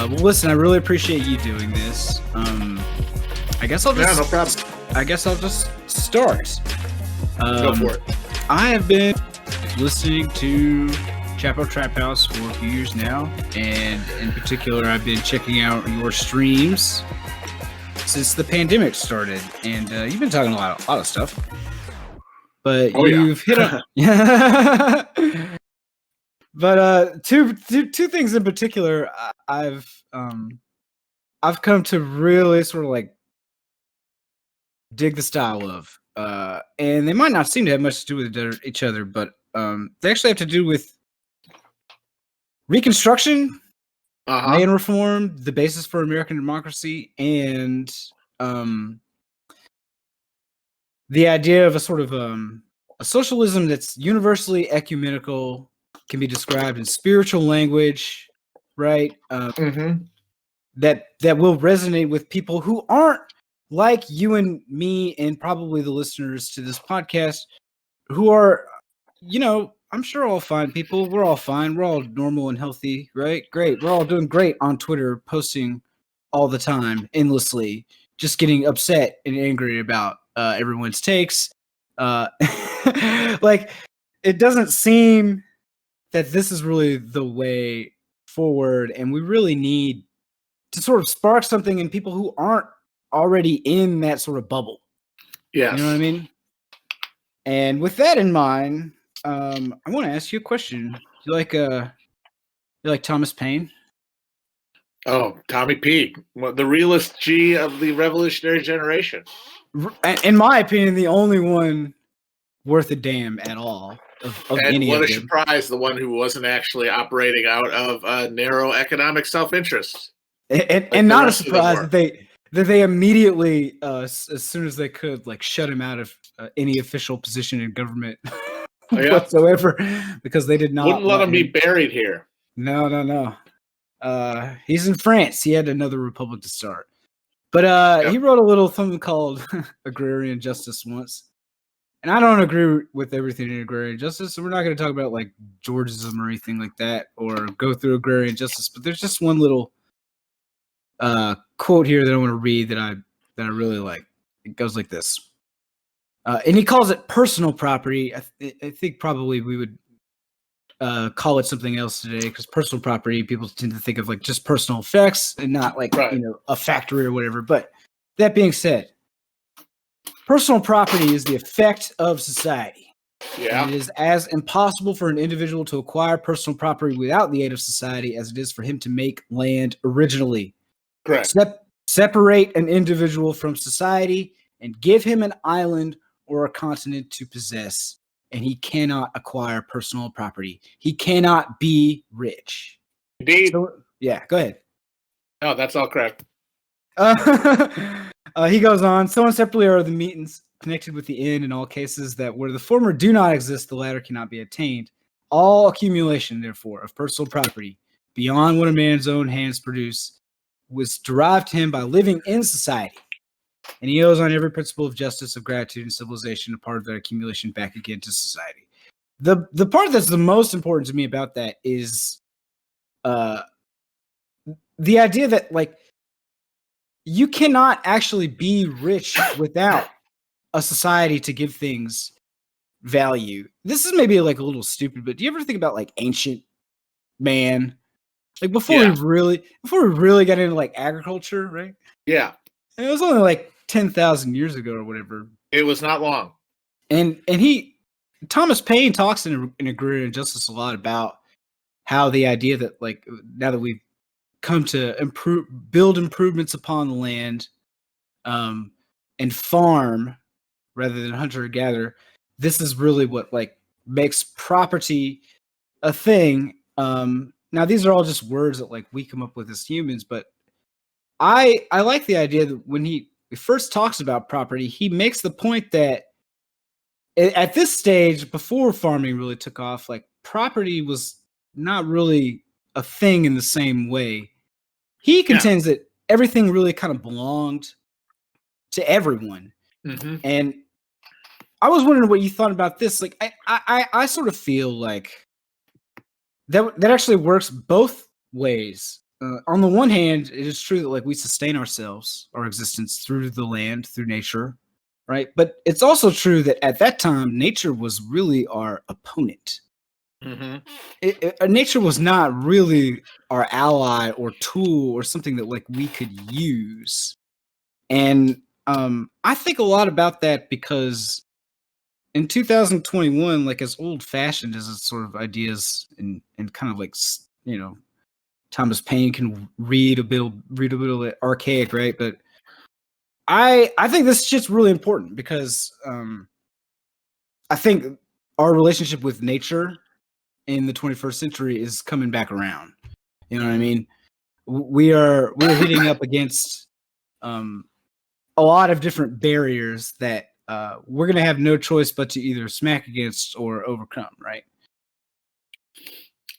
Well, listen, I really appreciate you doing this. I guess I'll just. No problem. I guess I'll just start. Go for it. I have been listening to Chapo Trap House for a few years now, and in particular, I've been checking out your streams since the pandemic started, and you've been talking a lot of stuff. But you've hit on. But two things in particular, I've come to really sort of like dig the style of, and they might not seem to have much to do with each other, but they actually have to do with Reconstruction, land reform, the basis for American democracy, and the idea of a sort of a socialism that's universally ecumenical, can be described in spiritual language, right? That will resonate with people who aren't like you and me, and probably the listeners to this podcast, who are, I'm sure all fine people. We're all fine. We're all normal and healthy, right? Great. We're all doing great on Twitter, posting all the time, endlessly, just getting upset and angry about everyone's takes. Like, it doesn't seem that this is really the way forward, and we really need to sort of spark something in people who aren't already in that sort of bubble. Yes. You know what I mean? And with that in mind, I want to ask you a question. You like Thomas Paine? Oh, Tommy P, the realist G of the revolutionary generation. In my opinion, the only one worth a damn at all. Of and any what of a them. surprise, the one who wasn't actually operating out of narrow economic self-interest. And not a surprise that they immediately, as soon as they could, like, shut him out of any official position in government whatsoever, because they did not wouldn't let him be buried here. No. He's in France. He had another republic to start. But he wrote a little something called Agrarian Justice once. And I don't agree with everything in agrarian justice, so we're not going to talk about like Georgism or anything like that, or go through agrarian justice. But there's just one little quote here that I want to read that I really like. It goes like this, and he calls it personal property. I think probably we would call it something else today, because personal property, people tend to think of like just personal effects and not like a factory or whatever. But that being said, personal property is the effect of society. Yeah. And it is as impossible for an individual to acquire personal property without the aid of society as it is for him to make land originally. Correct. Separate an individual from society and give him an island or a continent to possess, and he cannot acquire personal property. He cannot be rich. Indeed. So, yeah, go ahead. No, that's all correct. He goes on, so and separately are the means connected with the end in all cases that where the former do not exist, the latter cannot be attained. All accumulation, therefore, of personal property beyond what a man's own hands produce was derived to him by living in society. And he owes on every principle of justice, of gratitude, and civilization a part of that accumulation back again to society. The part that's the most important to me about that is the idea that, like, you cannot actually be rich without a society to give things value. This is maybe like a little stupid, but do you ever think about like ancient man? Like before we really got into like agriculture, right? Yeah. And it was only like 10,000 years ago or whatever. It was not long. And Thomas Paine talks in Agrarian Justice a lot about how the idea that, like, now that we've come to build improvements upon the land, and farm rather than hunter or gatherer, this is really what like makes property a thing. Now these are all just words that like we come up with as humans, but I like the idea that when he first talks about property, he makes the point that at this stage, before farming really took off, like property was not really a thing in the same way. He contends that everything really kind of belonged to everyone. Mm-hmm. And I was wondering what you thought about this. Like, I sort of feel like that actually works both ways. on the one hand, it is true that like we sustain ourselves, our existence through the land, through nature, right? But it's also true that at that time, nature was really our opponent. Nature was not really our ally or tool or something that like we could use. And I think a lot about that because in 2021, like as old fashioned as its sort of ideas and kind of like, you know, Thomas Paine can read a bit archaic, right? But I think this shit's really important because I think our relationship with nature in the 21st century is coming back around. You know what I mean? We're hitting up against a lot of different barriers that we're gonna have no choice but to either smack against or overcome, right?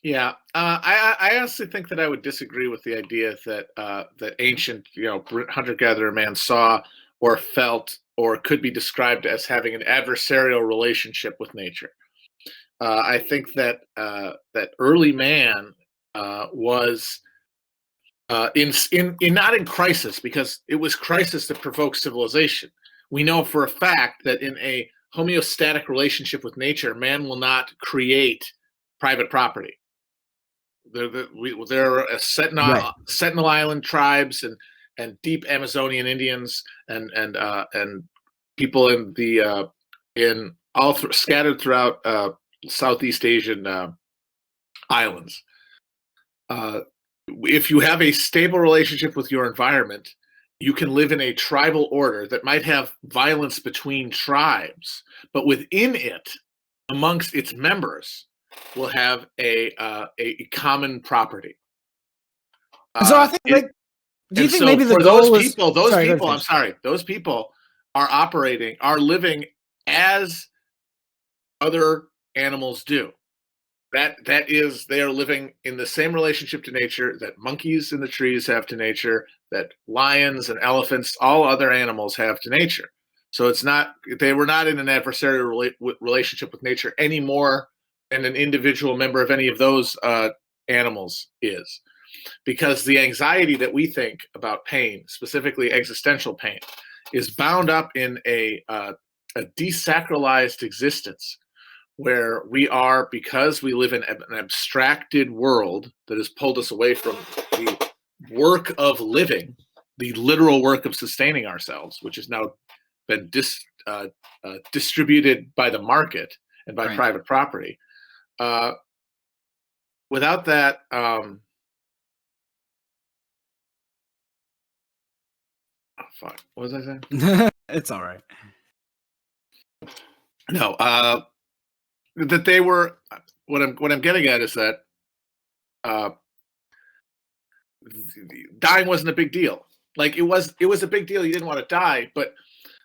Yeah, I honestly think that I would disagree with the idea that that ancient, hunter-gatherer man saw or felt or could be described as having an adversarial relationship with nature. I think that that early man was not in crisis, because it was crisis that provoked civilization. We know for a fact that in a homeostatic relationship with nature, man will not create private property. There are Sentinel Island tribes and deep Amazonian Indians and people in the scattered throughout Southeast Asian islands. If you have a stable relationship with your environment, you can live in a tribal order that might have violence between tribes, but within it, amongst its members, will have a common property. So I think, like, do you think maybe the goal is those people are living as other animals do. That is, they are living in the same relationship to nature that monkeys in the trees have to nature, that lions and elephants, all other animals have to nature. So it's not, they were not in an adversarial relationship with nature any more than an individual member of any of those animals is. Because the anxiety that we think about pain, specifically existential pain, is bound up in a desacralized existence, where we are, because we live in an abstracted world that has pulled us away from the work of living, the literal work of sustaining ourselves, which has now been distributed by the market and by private property. Without that, fuck, what was I saying? It's all right. No, that they were, what I'm getting at is that dying wasn't a big deal. Like it was a big deal. You didn't want to die, but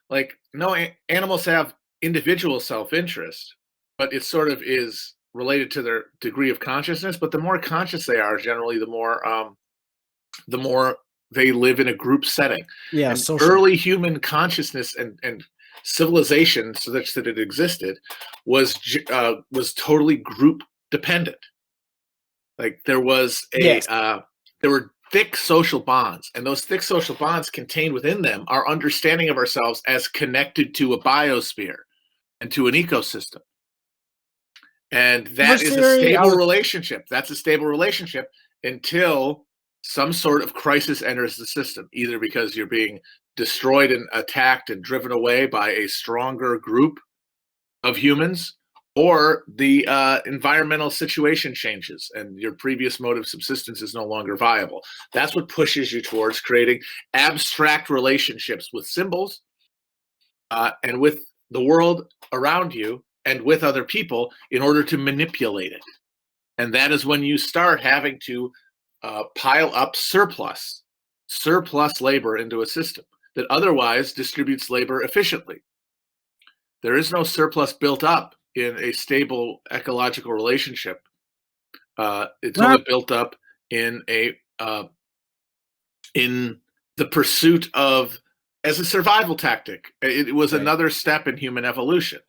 like no, animals have individual self-interest, but it sort of is related to their degree of consciousness. But the more conscious they are, generally, the more they live in a group setting. Yeah, and early human consciousness and civilization, such that it existed, was totally group dependent. Like there was there were thick social bonds, and those thick social bonds contained within them our understanding of ourselves as connected to a biosphere and to an ecosystem. And that is a stable relationship. That's a stable relationship until some sort of crisis enters the system, either because you're being destroyed and attacked and driven away by a stronger group of humans, or the environmental situation changes and your previous mode of subsistence is no longer viable. That's what pushes you towards creating abstract relationships with symbols and with the world around you and with other people in order to manipulate it. And that is when you start having to pile up surplus labor into a system that otherwise distributes labor efficiently. There is no surplus built up in a stable ecological relationship. It's only built up in the pursuit of, as a survival tactic. It was another step in human evolution,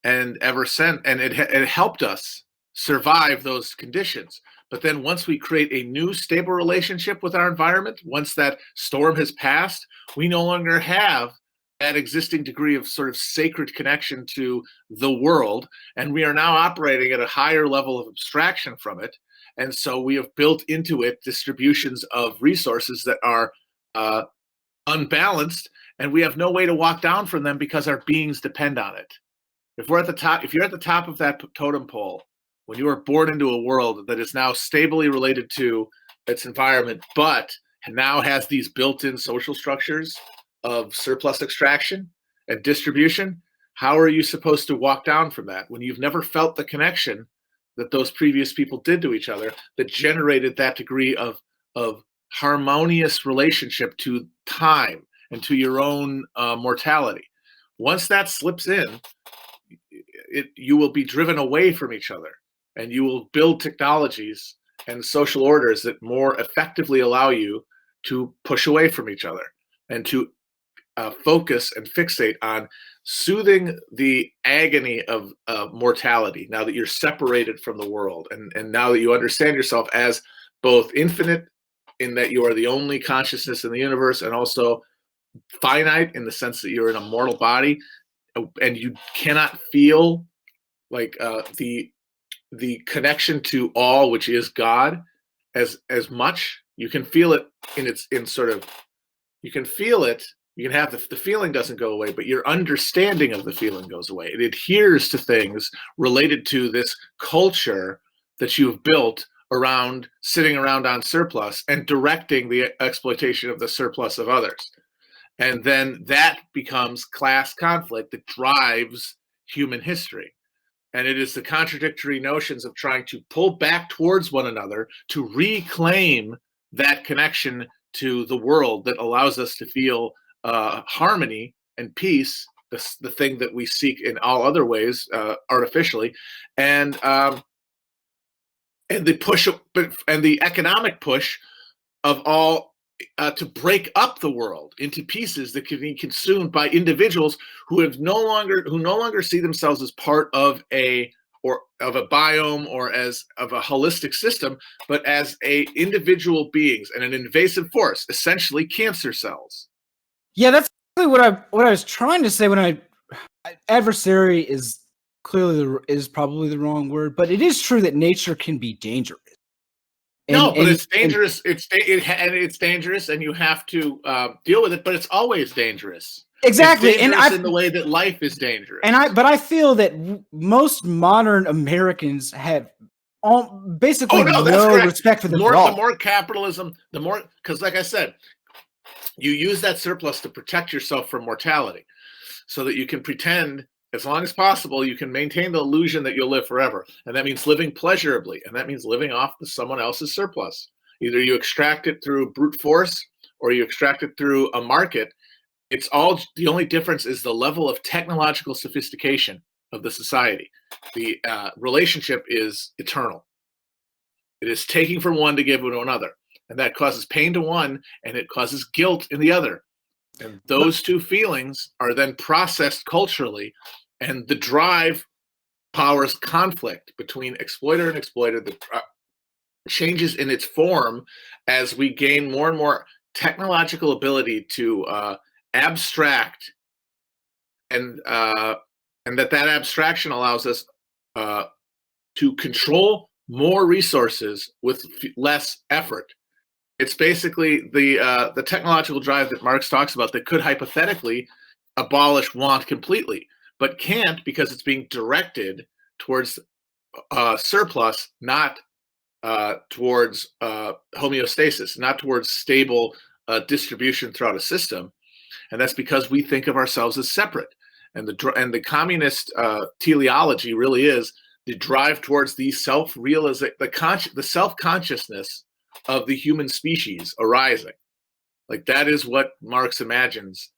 and ever since, and it helped us survive those conditions. But then once we create a new stable relationship with our environment, once that storm has passed, we no longer have that existing degree of sort of sacred connection to the world. And we are now operating at a higher level of abstraction from it. And so we have built into it distributions of resources that are unbalanced, and we have no way to walk down from them because our beings depend on it. If you're at the top of that totem pole, when you are born into a world that is now stably related to its environment, but now has these built-in social structures of surplus extraction and distribution, how are you supposed to walk down from that when you've never felt the connection that those previous people did to each other that generated that degree of harmonious relationship to time and to your own mortality? Once that slips in, you will be driven away from each other, and you will build technologies and social orders that more effectively allow you to push away from each other and to focus and fixate on soothing the agony of mortality now that you're separated from the world, and now that you understand yourself as both infinite in that you are the only consciousness in the universe, and also finite in the sense that you're in a mortal body, and you cannot feel like the connection to all, which is God, as much. You can feel it you can feel it. You can have the feeling doesn't go away, but your understanding of the feeling goes away. It adheres to things related to this culture that you've built around sitting around on surplus and directing the exploitation of the surplus of others. And then that becomes class conflict that drives human history. And it is the contradictory notions of trying to pull back towards one another to reclaim that connection to the world that allows us to feel harmony and peace, the thing that we seek in all other ways artificially, and the push and the economic push of all to break up the world into pieces that can be consumed by individuals who no longer see themselves as part of a biome or as of a holistic system, but as individual beings and an invasive force, essentially cancer cells. Yeah, that's really what I was trying to say when adversary is clearly is probably the wrong word, but it is true that nature can be dangerous. It's dangerous. It's dangerous, and you have to deal with it. But it's always dangerous. Exactly, it's dangerous in the way that life is dangerous. But I feel that most modern Americans have basically no respect for the more capitalism, the more, because like I said, you use that surplus to protect yourself from mortality, so that you can pretend, as long as possible, you can maintain the illusion that you'll live forever. And that means living pleasurably. And that means living off someone else's surplus. Either you extract it through brute force or you extract it through a market. It's all, the only difference is the level of technological sophistication of the society. The relationship is eternal. It is taking from one to give to another. And that causes pain to one and it causes guilt in the other. And those two feelings are then processed culturally, and the drive powers conflict between exploiter and exploited that changes in its form as we gain more and more technological ability to abstract, and that abstraction allows us to control more resources with less effort. It's basically the technological drive that Marx talks about that could hypothetically abolish want completely, but can't, because it's being directed towards surplus, not towards homeostasis, not towards stable distribution throughout a system. And that's because we think of ourselves as separate. And the communist teleology really is the drive towards the self-realization, the self-consciousness of the human species arising. Like, that is what Marx imagines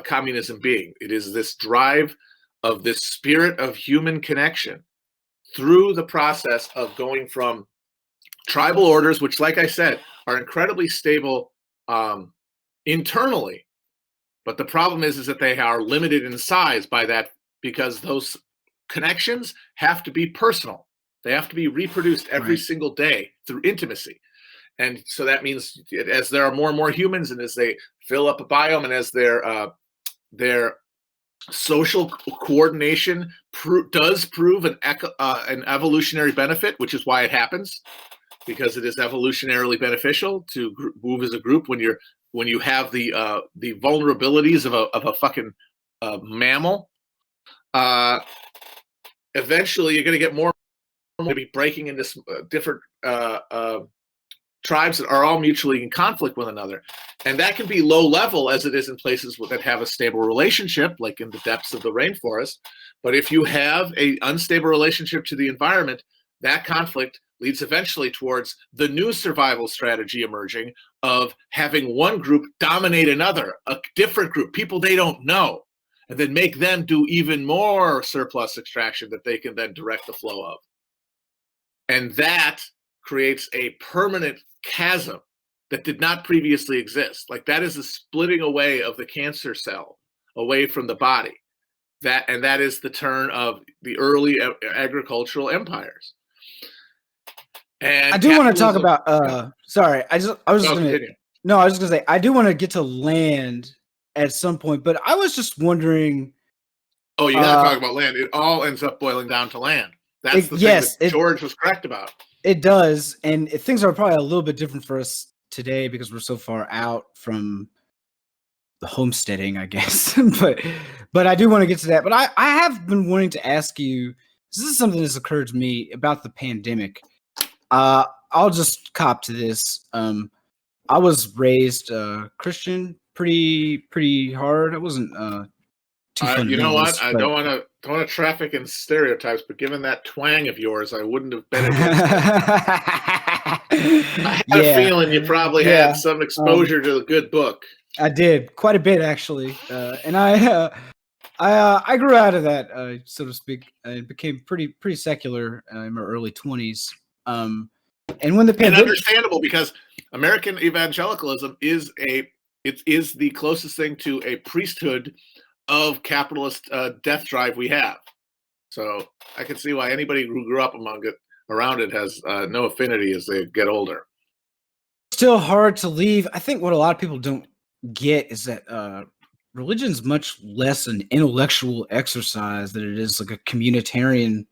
communism being. It is this drive of this spirit of human connection through the process of going from tribal orders, which, like I said, are incredibly stable internally. But the problem is that they are limited in size by that, because those connections have to be personal. They have to be reproduced every Right. single day through intimacy. And so that means as there are more and more humans, and as they fill up a biome, and as their social coordination does prove an evolutionary benefit, which is why it happens, because it is evolutionarily beneficial to move as a group when you have the vulnerabilities of a fucking mammal. Eventually, you're going to get more to be breaking into different tribes that are all mutually in conflict with another. And that can be low level as it is in places that have a stable relationship, like in the depths of the rainforest. But if you have an unstable relationship to the environment, that conflict leads eventually towards the new survival strategy emerging of having one group dominate another, a different group, people they don't know, and then make them do even more surplus extraction that they can then direct the flow of. And that creates a permanent chasm that did not previously exist. Like that is a splitting away of the cancer cell away from the body. That is the turn of the early agricultural empires. And I do want to talk about. Sorry, I was just gonna say I do want to get to land at some point, but I was just wondering. Oh, you gotta talk about land. It all ends up boiling down to land. That's the thing that George was correct about. It does, and things are probably a little bit different for us today because we're so far out from the homesteading, I guess. but I do want to get to that. But I have been wanting to ask you. This is something that's occurred to me about the pandemic. I'll just cop to this. I was raised Christian pretty hard. I wasn't too fundamentalist. You know what? I don't want to traffic in stereotypes, but given that twang of yours, I wouldn't have bet against it. I had a feeling you probably had some exposure to the good book. I did quite a bit, actually, and I grew out of that, so to speak. It became pretty secular in my early 20s. And when the pandemic, and understandable, because American evangelicalism is the closest thing to a priesthood of capitalist death drive we have. So I can see why anybody who grew up around it has no affinity as they get older. Still hard to leave. I think what a lot of people don't get is that religion's much less an intellectual exercise than it is like a communitarian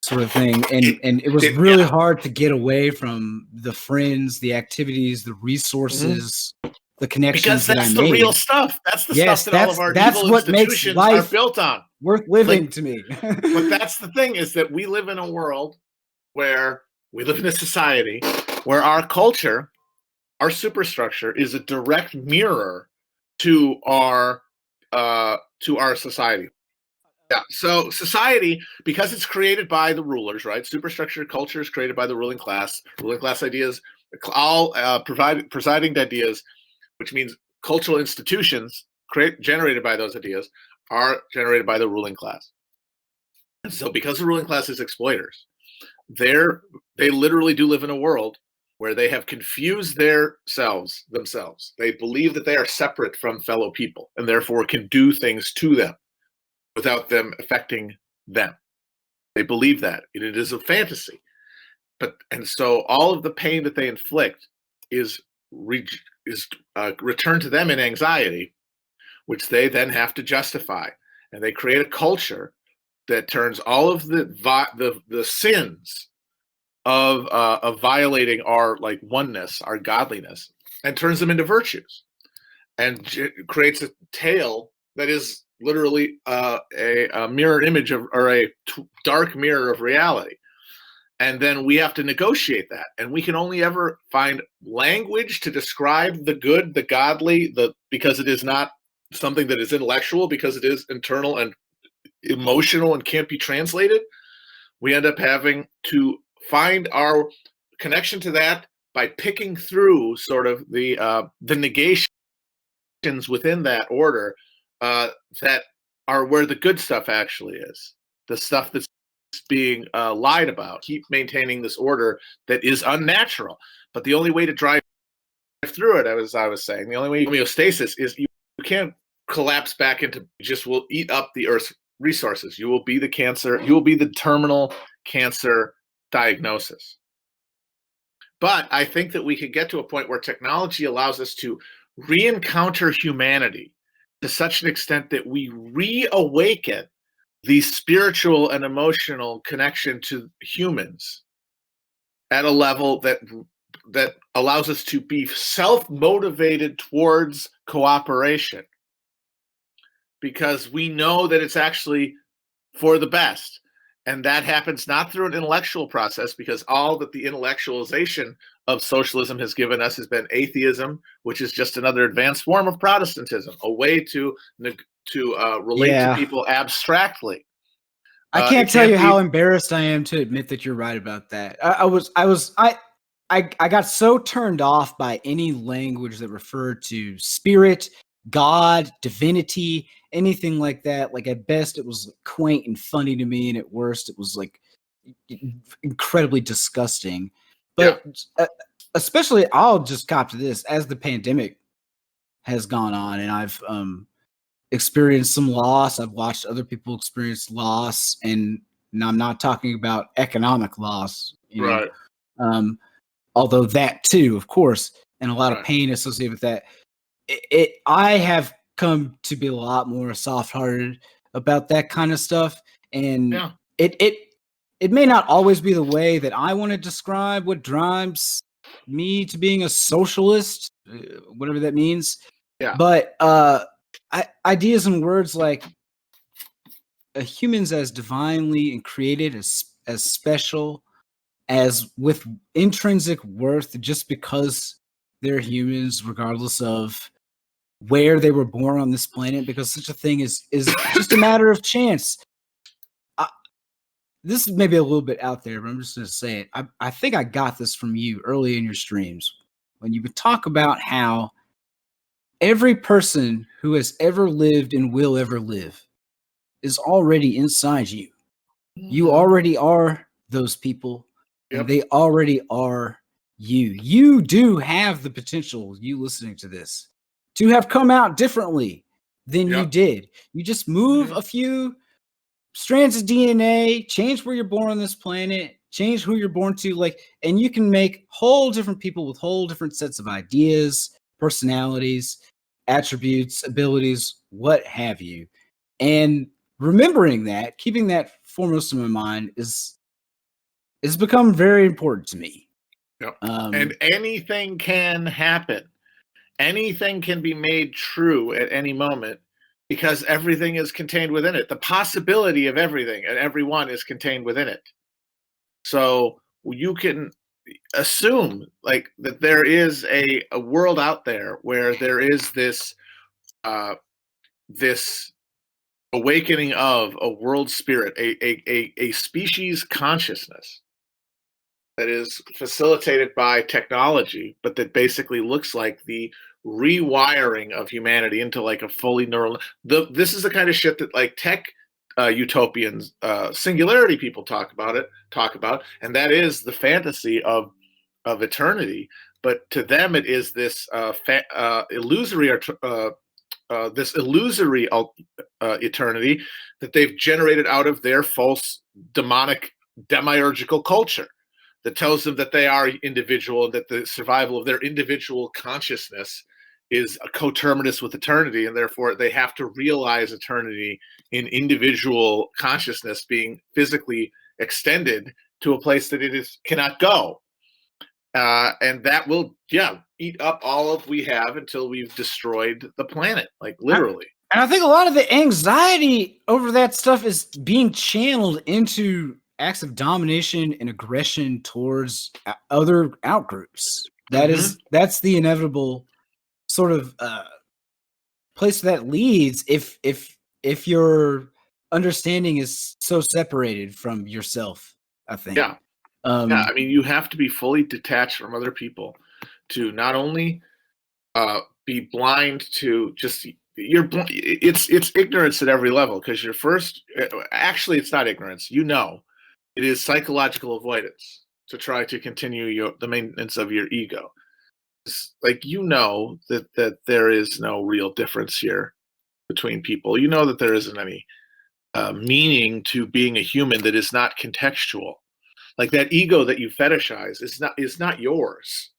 sort of thing. And it was really hard to get away from the friends, the activities, the resources, the connections because that's that I made. The real stuff. That's the stuff that all of our evil institutions are built on. Worth living to me. But that's the thing, is that we live in a world where we live in a society where our culture, our superstructure, is a direct mirror to our society. Yeah. So society, because it's created by the rulers, right? Superstructure culture is created by the ruling class. Ruling class ideas, all presiding ideas, which means cultural institutions generated by those ideas are generated by the ruling class. And so because the ruling class is exploiters, they literally do live in a world where they have confused themselves. They believe that they are separate from fellow people and therefore can do things to them without them affecting them. They believe that. It is a fantasy. And so all of the pain that they inflict is returned to them in anxiety, which they then have to justify. And they create a culture that turns all of the sins of violating our oneness, our godliness, and turns them into virtues, and creates a tale that is literally a mirror image or a dark mirror of reality. And then we have to negotiate that, and we can only ever find language to describe the good, the godly, because it is not something that is intellectual, because it is internal and emotional and can't be translated. We end up having to find our connection to that by picking through sort of the negations within that order that are where the good stuff actually is. The stuff that's being lied about. Keep maintaining this order that is unnatural. But the only way to drive through it, as I was saying, the only way homeostasis is you can't collapse back into just will eat up the Earth's resources. You will be the cancer. You will be the terminal cancer diagnosis. But I think that we could get to a point where technology allows us to re-encounter humanity to such an extent that we reawaken the spiritual and emotional connection to humans at a level that allows us to be self-motivated towards cooperation, because we know that it's actually for the best. And that happens not through an intellectual process, because all that the intellectualization of socialism has given us has been atheism, which is just another advanced form of Protestantism, a way to relate to people abstractly. I can't tell you how embarrassed I am to admit that you're right about that. I got so turned off by any language that referred to spirit, God, divinity, anything like that. Like, at best, it was quaint and funny to me, and at worst, it was like incredibly disgusting. But especially, I'll just cop to this, as the pandemic has gone on, and I've experienced some loss. I've watched other people experience loss, and I'm not talking about economic loss, you know, although that too, of course, and a lot of pain associated with that. I have come to be a lot more soft-hearted about that kind of stuff, and it may not always be the way that I want to describe what drives me to being a socialist, whatever that means. But ideas and words like humans as divinely and created, as special, as with intrinsic worth just because they're humans, regardless of where they were born on this planet, because such a thing is just a matter of chance. This is maybe a little bit out there, but I'm just going to say it. I think I got this from you early in your streams when you would talk about how every person who has ever lived and will ever live is already inside you. You already are those people, and they already are you. You do have the potential, you listening to this, to have come out differently than you did. You just move a few strands of DNA, change where you're born on this planet, change who you're born to, like, and you can make whole different people with whole different sets of ideas, personalities, attributes, abilities, what have you. And remembering that, keeping that foremost in my mind is become very important to me. And anything can happen. Anything can be made true at any moment, because everything is contained within it. The possibility of everything and everyone is contained within it. So you can assume like that there is a world out there where there is this this awakening of a world spirit, a species consciousness that is facilitated by technology, but that basically looks like the rewiring of humanity into like a fully neural. This is the kind of shit that like tech utopians, singularity people talk about, and that is the fantasy of eternity. But to them, it is this illusory eternity that they've generated out of their false demonic demiurgical culture that tells them that they are individual and that the survival of their individual consciousness is coterminous with eternity, and therefore they have to realize eternity in individual consciousness being physically extended to a place that it cannot go. And that will, eat up all of we have until we've destroyed the planet, like literally. And I think a lot of the anxiety over that stuff is being channeled into acts of domination and aggression towards other outgroups. That's the inevitable sort of place that leads if your understanding is so separated from yourself, I think. I mean, you have to be fully detached from other people to not only be blind to just it's ignorance at every level, because actually it's not ignorance, it is psychological avoidance to try to continue the maintenance of your ego. It's like that there is no real difference here between people. That there isn't any meaning to being a human that is not contextual. Like that ego that you fetishize is not yours.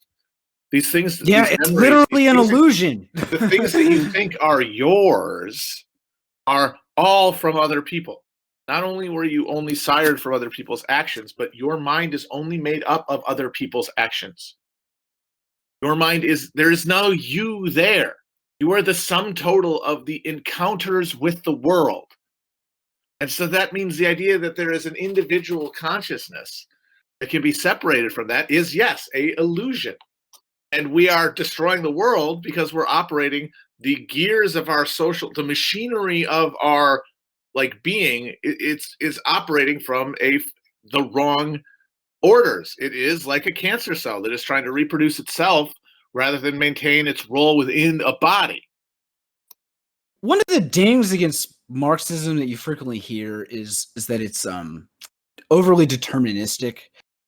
These things, Yeah, these it's memories, literally an illusion. the things that you think are yours are all from other people. Not only were you only sired from other people's actions, but your mind is only made up of other people's actions. Your mind there is no you there. You are the sum total of the encounters with the world. And so that means the idea that there is an individual consciousness that can be separated from that is, yes, a illusion. And we are destroying the world because we're operating the gears of our the machinery of our being. Is operating from the wrong orders. It is like a cancer cell that is trying to reproduce itself rather than maintain its role within a body. One of the dings against Marxism that you frequently hear is that it's overly deterministic.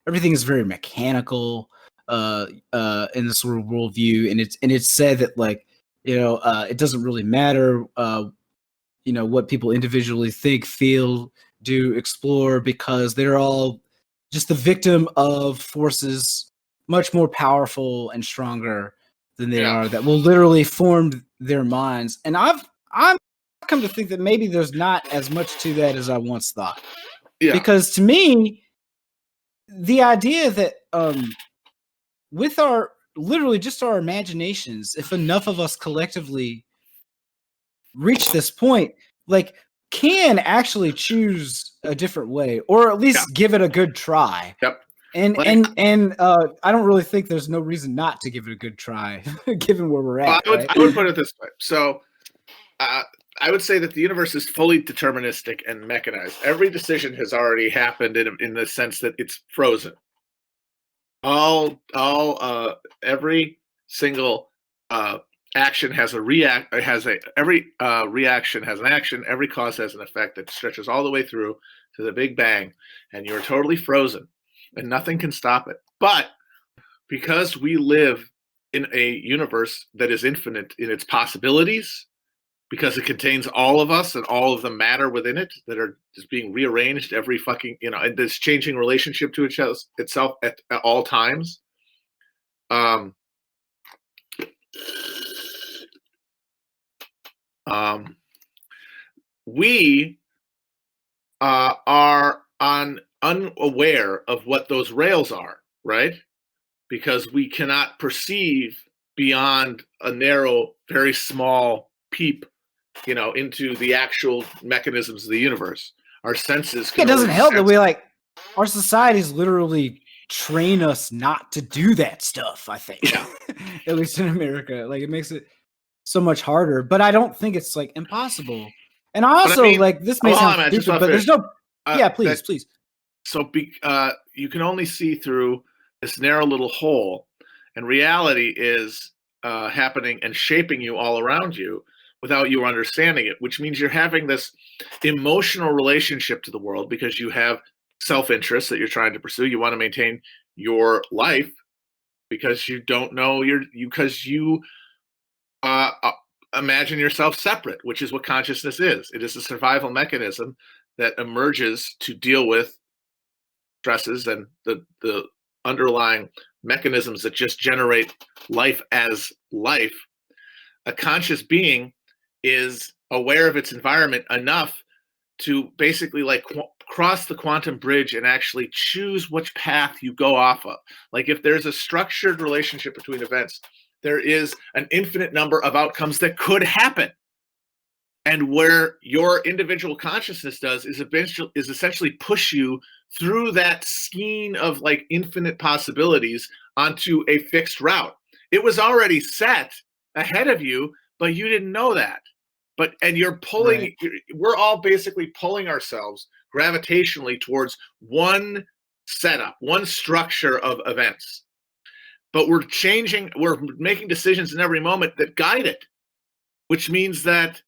Everything is very mechanical in this sort of worldview, and it's said that it doesn't really matter what people individually think, feel, do, explore, because they're all just the victim of forces much more powerful and stronger than they are, that will literally form their minds. And I'm come to think that maybe there's not as much to that as I once thought. Yeah. Because to me, the idea that with our literally just our imaginations, if enough of us collectively reach this point, can actually choose a different way, or at least give it a good try. Yep. And I don't really think there's no reason not to give it a good try, given where we're at. I would put it this way. So I would say that the universe is fully deterministic and mechanized. Every decision has already happened in the sense that it's frozen. Every single action has a every reaction has an action. Every cause has an effect that stretches all the way through to the Big Bang, and you're totally frozen, and nothing can stop it. But because we live in a universe that is infinite in its possibilities, because it contains all of us and all of the matter within it that are just being rearranged every fucking, and this changing relationship to itself at all times. We are unaware of what those rails are, right? Because we cannot perceive beyond a narrow, very small peep, into the actual mechanisms of the universe. Our senses. It doesn't help that we our societies literally train us not to do that stuff. I think, at least in America, it makes it so much harder. But I don't think it's impossible. And I also this may sound stupid, but there's no. Please. So you can only see through this narrow little hole, and reality is happening and shaping you all around you without you understanding it, which means you're having this emotional relationship to the world because you have self-interest that you're trying to pursue. You want to maintain your life because you don't know because you imagine yourself separate, which is what consciousness is. It is a survival mechanism that emerges to deal with stresses and the underlying mechanisms that just generate life as life. A conscious being is aware of its environment enough to basically cross the quantum bridge and actually choose which path you go off of. If there's a structured relationship between events, there is an infinite number of outcomes that could happen. And where your individual consciousness does is essentially push you through that skein of infinite possibilities onto a fixed route. It was already set ahead of you, but you didn't know that. And you're pulling, we're all basically pulling ourselves gravitationally towards one setup, one structure of events. But we're making decisions in every moment that guide it, which means that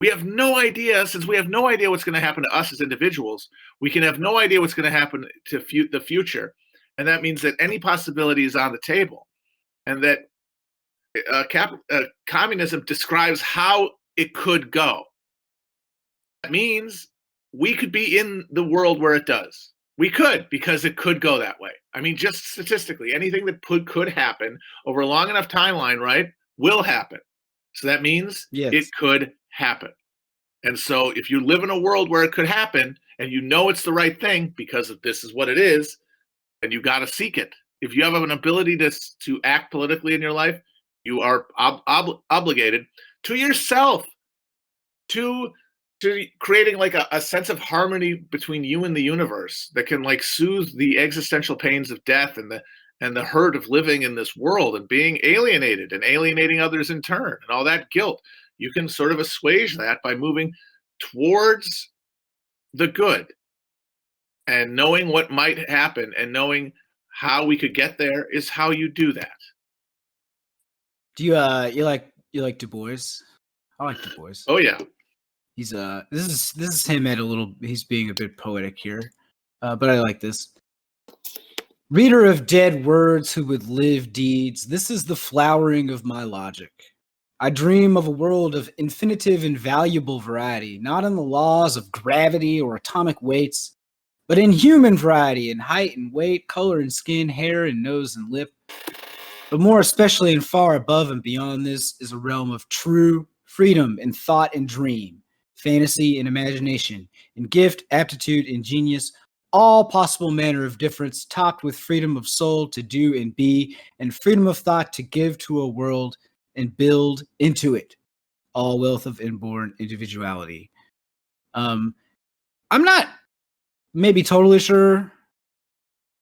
we have no idea, since we have no idea what's going to happen to us as individuals, we can have no idea what's going to happen to the future. And that means that any possibility is on the table. And that communism describes how it could go. That means we could be in the world where it does. We could, because it could go that way. I mean, just statistically, anything that could happen over a long enough timeline, right, will happen. So that means it Yes. could happen. And so if you live in a world where it could happen and you know it's the right thing because this is what it is, then you got to seek it. If you have an ability to act politically in your life, you are obligated to yourself to creating like a sense of harmony between you and the universe that can like soothe the existential pains of death and the hurt of living in this world and being alienated and alienating others in turn and all that guilt. You can sort of assuage that by moving towards the good and knowing what might happen and knowing how we could get there is how you do that. Do you like Du Bois? I like Du Bois. Oh yeah. He's this is him at a little. He's being a bit poetic here, but I like this. Reader of dead words who would live deeds, this is the flowering of my logic. I dream of a world of infinitive and valuable variety, not in the laws of gravity or atomic weights, but in human variety in height and weight, color and skin, hair and nose and lip. But more especially and far above and beyond this is a realm of true freedom in thought and dream, fantasy and imagination, in gift, aptitude, and genius, all possible manner of difference, topped with freedom of soul to do and be, and freedom of thought to give to a world and build into it, all wealth of inborn individuality. I'm not maybe totally sure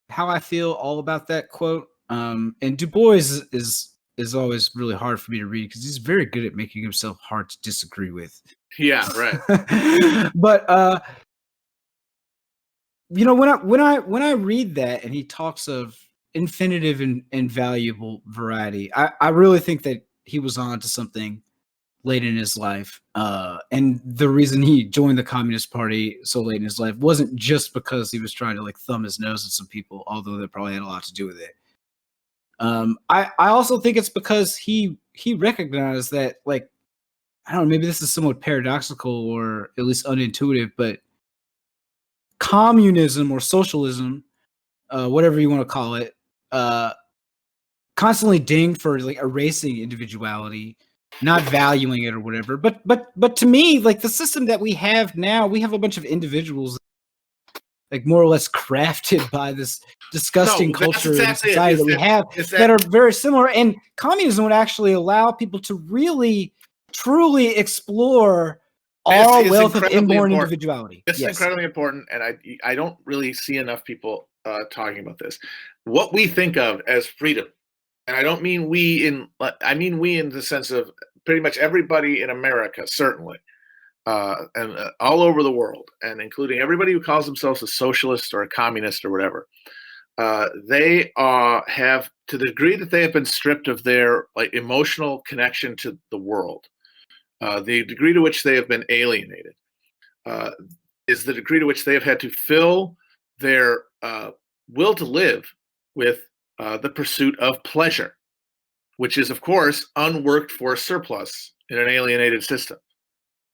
how I feel all about that quote. And Du Bois is always really hard for me to read because he's very good at making himself hard to disagree with. Yeah, right. But you know, when I read that and he talks of infinitive and valuable variety, I really think that he was on to something late in his life. And the reason he joined the Communist Party so late in his life wasn't just because he was trying to like thumb his nose at some people, although that probably had a lot to do with it. I also think it's because he recognized that, like, I don't know, maybe this is somewhat paradoxical or at least unintuitive, but communism or socialism, whatever you want to call it, constantly dinged for like erasing individuality, not valuing it or whatever. But to me, like the system that we have now, we have a bunch of individuals like more or less crafted by this disgusting culture and society that we have that are very similar. And communism would actually allow people to really, truly explore all wealth of inborn individuality. It's incredibly important, and I don't really see enough people talking about this. What we think of as freedom, and I don't mean we in, I mean we in the sense of pretty much everybody in America, certainly, and all over the world, and including everybody who calls themselves a socialist or a communist or whatever. They have, to the degree that they have been stripped of their like emotional connection to the world, the degree to which they have been alienated, is the degree to which they have had to fill their will to live with the pursuit of pleasure, which is, of course, unworked for surplus in an alienated system.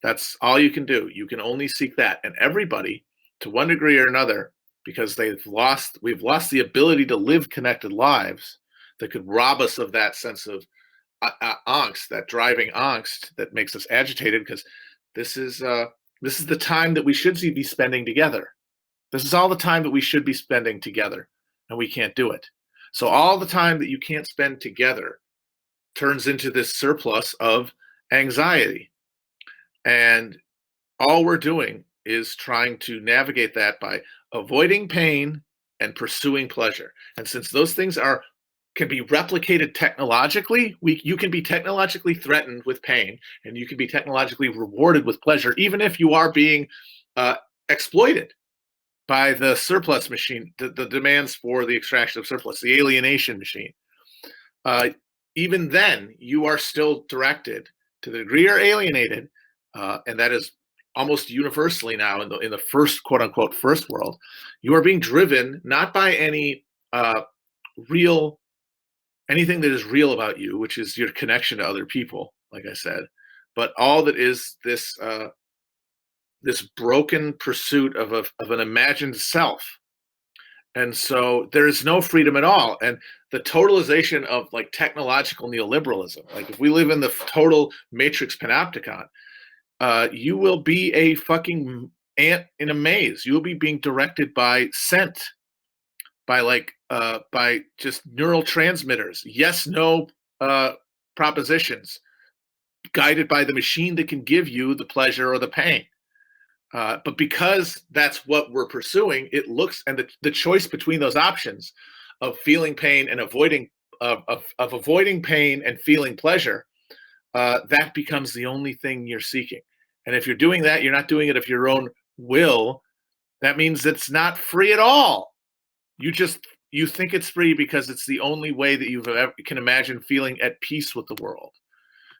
That's all you can do. You can only seek that. And everybody, to one degree or another, because we've lost the ability to live connected lives that could rob us of that sense of angst, that driving angst that makes us agitated, because this is the time that we should be spending together. This is all the time that we should be spending together, and we can't do it. So all the time that you can't spend together turns into this surplus of anxiety. And all we're doing is trying to navigate that by avoiding pain and pursuing pleasure. And since those things can be replicated technologically, you can be technologically threatened with pain, and you can be technologically rewarded with pleasure, even if you are being exploited by the surplus machine, the demands for the extraction of surplus, the alienation machine. Even then, you are still directed, to the degree you're alienated, and that is almost universally now in the first, quote unquote, first world, you are being driven not by anything that is real about you, which is your connection to other people, like I said, but all that is this broken pursuit of an imagined self And so there's no freedom at all. And the totalization of like technological neoliberalism, like if we live in the total matrix panopticon, you will be a fucking ant in a maze. You will be being directed by scent, by just neural transmitters, yes, no propositions, guided by the machine that can give you the pleasure or the pain. But because that's what we're pursuing, it looks, and the choice between those options of feeling pain and avoiding avoiding pain and feeling pleasure, that becomes the only thing you're seeking. And if you're doing that, you're not doing it of your own will. That means it's not free at all. You think it's free because it's the only way that you can imagine feeling at peace with the world,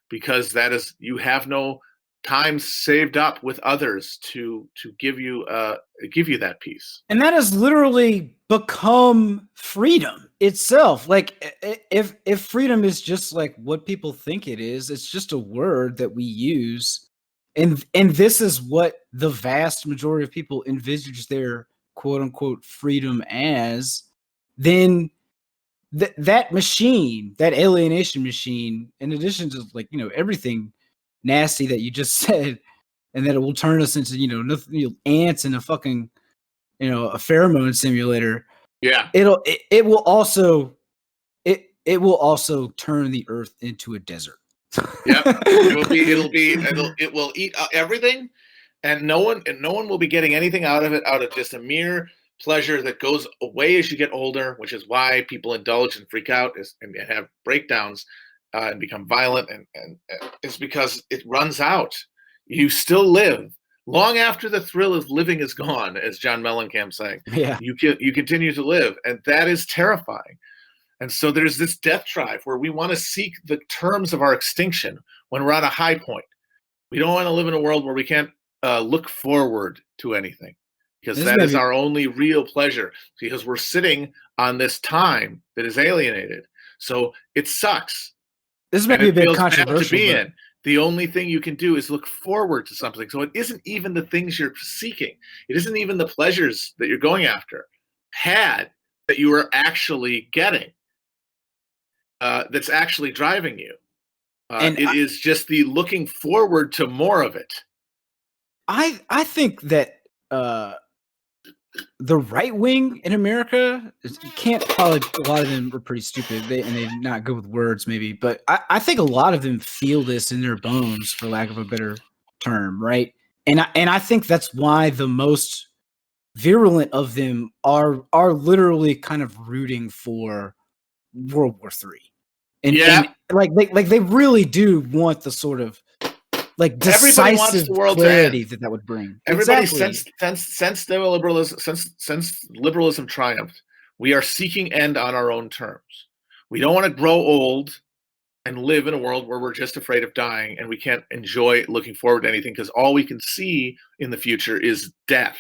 because that is, you have no time saved up with others to give you that peace. And that has literally become freedom itself. Like if freedom is just like what people think it is, it's just a word that we use. And this is what the vast majority of people envisage their quote unquote freedom as, then that machine, that alienation machine, in addition to like, everything nasty that you just said, and that it will turn us into, nothing, ants in a fucking, a pheromone simulator. Yeah. It will also turn the earth into a desert. Yep. It will eat everything, and no one will be getting anything out of it, out of just a mere pleasure that goes away as you get older, which is why people indulge and freak out and have breakdowns and become violent, and it's because it runs out. You still live long after the thrill of living is gone, as John Mellencamp saying. Yeah, you continue to live, and that is terrifying. And so there's this death drive where we want to seek the terms of our extinction when we're on a high point. We don't want to live in a world where we can't look forward to anything, because that is our only real pleasure, because we're sitting on this time that is alienated. So it sucks. This may be a bit controversial. To be in. The only thing you can do is look forward to something. So it isn't even the things you're seeking. It isn't even the pleasures that you're going after that you are actually getting. That's actually driving you. Is just the looking forward to more of it. I think that the right wing in America, probably a lot of them are pretty stupid, and they're not good with words, maybe. But I think a lot of them feel this in their bones, for lack of a better term, right? And I think that's why the most virulent of them are literally kind of rooting for World War III. And like they really do want the sort of like decisive clarity that would bring. Everybody, since liberalism triumphed, we are seeking end on our own terms. We don't want to grow old and live in a world where we're just afraid of dying and we can't enjoy looking forward to anything, because all we can see in the future is death.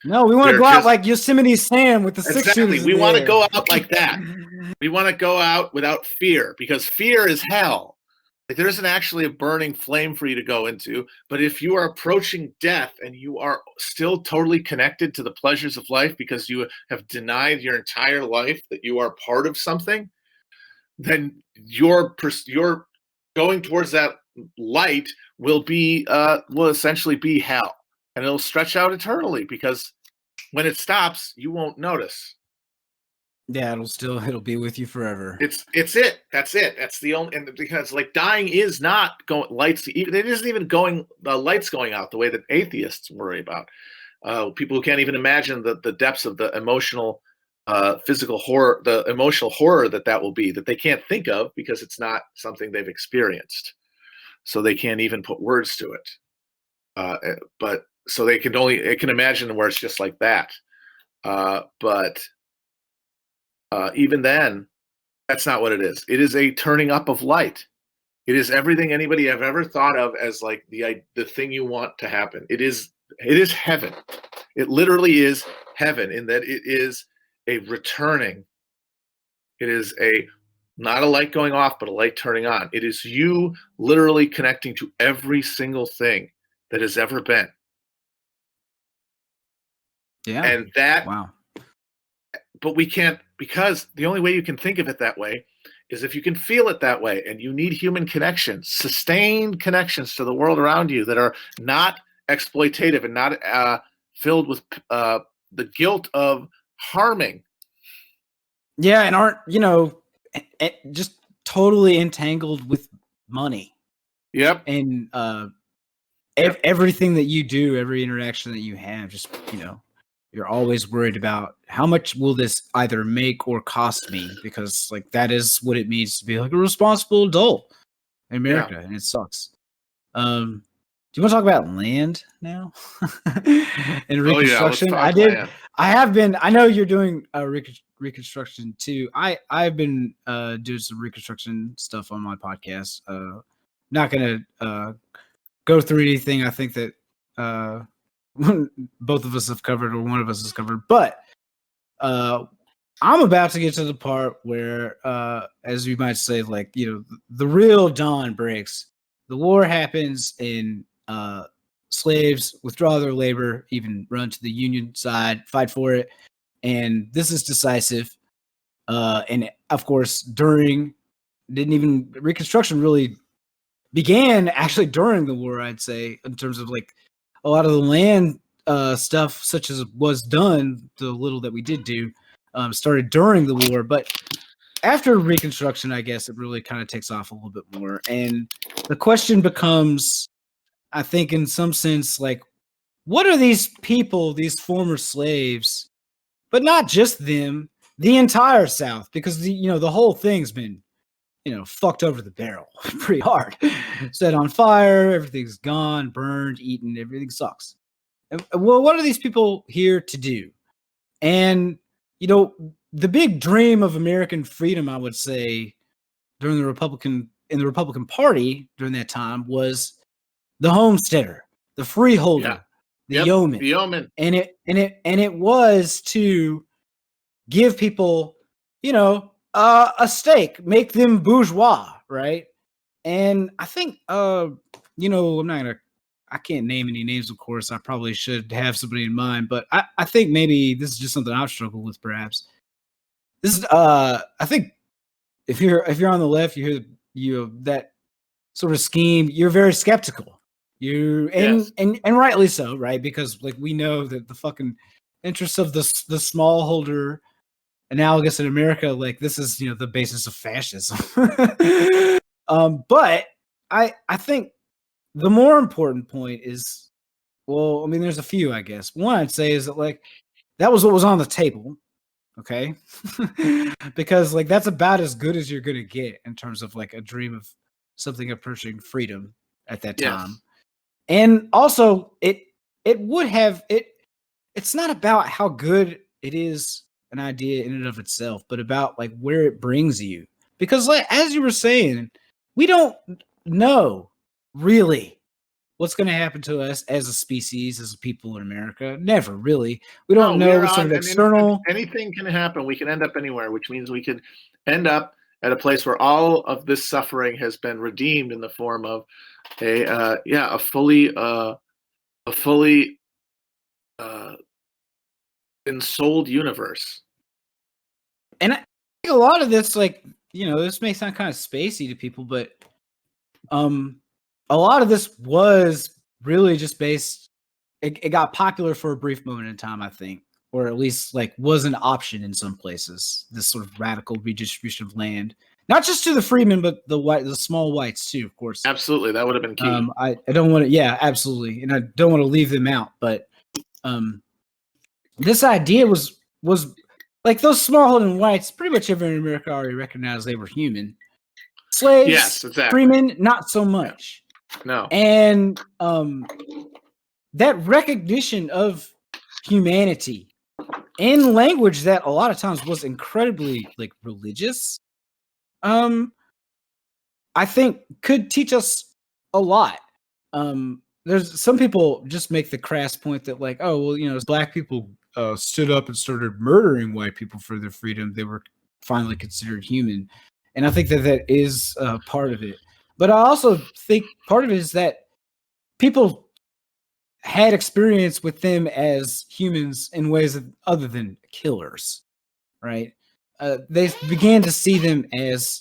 No, we want to go out like Yosemite Sam with the 6 shooters. We want to go out like that. We want to go out without fear, because fear is hell. Like, there isn't actually a burning flame for you to go into. But if you are approaching death and you are still totally connected to the pleasures of life because you have denied your entire life that you are part of something, then you're going towards that light will essentially be hell. And it'll stretch out eternally, because when it stops, you won't notice. Yeah, it'll be with you forever. It's it. That's it. That's the only, and because like dying is not going lights. It isn't even going the lights going out the way that atheists worry about. People who can't even imagine the depths of the emotional, physical horror, the emotional horror that will be, that they can't think of because it's not something they've experienced. So they can't even put words to it. But so they can imagine where it's just like that. But even then, that's not what it is. It is a turning up of light. It is everything anybody have ever thought of as like the thing you want to happen. It is heaven. It literally is heaven, in that it is a returning. It is not a light going off, but a light turning on. It is you literally connecting to every single thing that has ever been. Yeah. And that, wow, but we can't, because the only way you can think of it that way is if you can feel it that way, and you need human connections, sustained connections to the world around you that are not exploitative and not filled with the guilt of harming. Yeah, and aren't, just totally entangled with money. Yep. And everything that you do, every interaction that you have, just, you're always worried about how much will this either make or cost me, because like that is what it means to be like a responsible adult in America, and it sucks. Do you want to talk about land now? And Reconstruction? I know you're doing Reconstruction too. I've been doing some Reconstruction stuff on my podcast. Not gonna go through anything I think that both of us have covered or one of us has covered, but I'm about to get to the part where, as you might say, like, the real dawn breaks. The war happens, and slaves withdraw their labor, even run to the Union side, fight for it, and this is decisive. And of course, Reconstruction really began actually during the war, I'd say, in terms of like a lot of the land stuff, such as was done, the little that we did do, started during the war. But after Reconstruction, I guess it really kind of takes off a little bit more. And the question becomes, I think in some sense, like, what are these people, these former slaves, but not just them, the entire South, because the whole thing's been, fucked over the barrel pretty hard. Set on fire, everything's gone, burned, eaten, everything sucks. Well, what are these people here to do? And, the big dream of American freedom, I would say, during the Republican Party during that time was the homesteader, the freeholder, the yeoman. And it was to give people, a stake, make them bourgeois, right? And I think, I can't name any names, of course. I probably should have somebody in mind, but I think maybe this is just something I've struggled with, perhaps. This is, I think, if you're on the left, you hear that sort of scheme, you're very skeptical. And rightly so, right? Because like we know that the fucking interests of the smallholder, analogous in America, like this is the basis of fascism. But I think the more important point is, well, I mean, there's a few, I guess. One I'd say is that like that was what was on the table, okay? Because like that's about as good as you're gonna get in terms of like a dream of something approaching freedom at that time. And also it would have it's not about how good it is an idea in and of itself, but about like where it brings you. Because like as you were saying, we don't know really what's going to happen to us as a species, as a people in America. Never really. We don't know what sort of external. Anything can happen. We can end up anywhere, which means we could end up at a place where all of this suffering has been redeemed in the form of a fully ensouled universe. And I think a lot of this, like, this may sound kind of spacey to people, but a lot of this was really just based. It got popular for a brief moment in time, I think, or at least like was an option in some places. This sort of radical redistribution of land, not just to the freemen, but the small whites too, of course. Absolutely, that would have been key. I don't want to, absolutely, and I don't want to leave them out, but this idea was like those smallholding whites. Pretty much everyone in America already recognized they were human. Slaves, yes, exactly. Freemen, not so much. No. And that recognition of humanity in language that a lot of times was incredibly like religious, I think could teach us a lot. There's some people just make the crass point that like, oh, well, black people stood up and started murdering white people for their freedom. They were finally considered human. And I think that is part of it. But I also think part of it is that people had experience with them as humans in ways other than killers. right? They began to see them as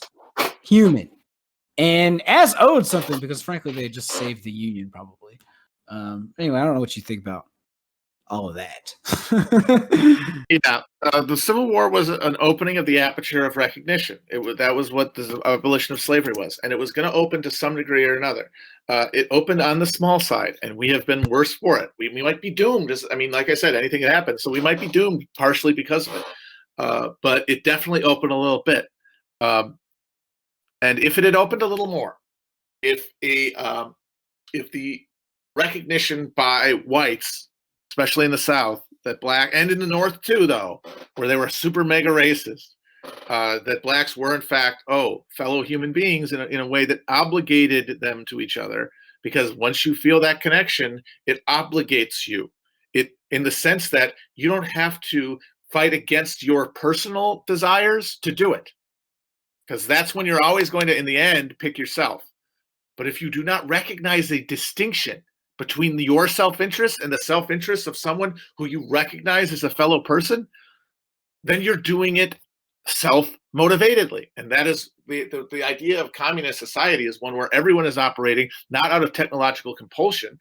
human and as owed something because, frankly, they just saved the Union, probably. Anyway, I don't know what you think about all of that. Yeah, the Civil War was an opening of the aperture of recognition. That was what the abolition of slavery was, and it was going to open to some degree or another. It opened on the small side, and we have been worse for it. We might be doomed. Like I said, anything can happen, so we might be doomed partially because of it. But it definitely opened a little bit. And if it had opened a little more, if the recognition by whites, especially in the South, that black, and in the North too, though, where they were super mega racist, that blacks were in fact, fellow human beings in a way that obligated them to each other. Because once you feel that connection, it obligates you. In the sense that you don't have to fight against your personal desires to do it. Because that's when you're always going to, in the end, pick yourself. But if you do not recognize a distinction between your self-interest and the self-interest of someone who you recognize as a fellow person, then you're doing it self-motivatedly. And that is the idea of communist society, is one where everyone is operating not out of technological compulsion,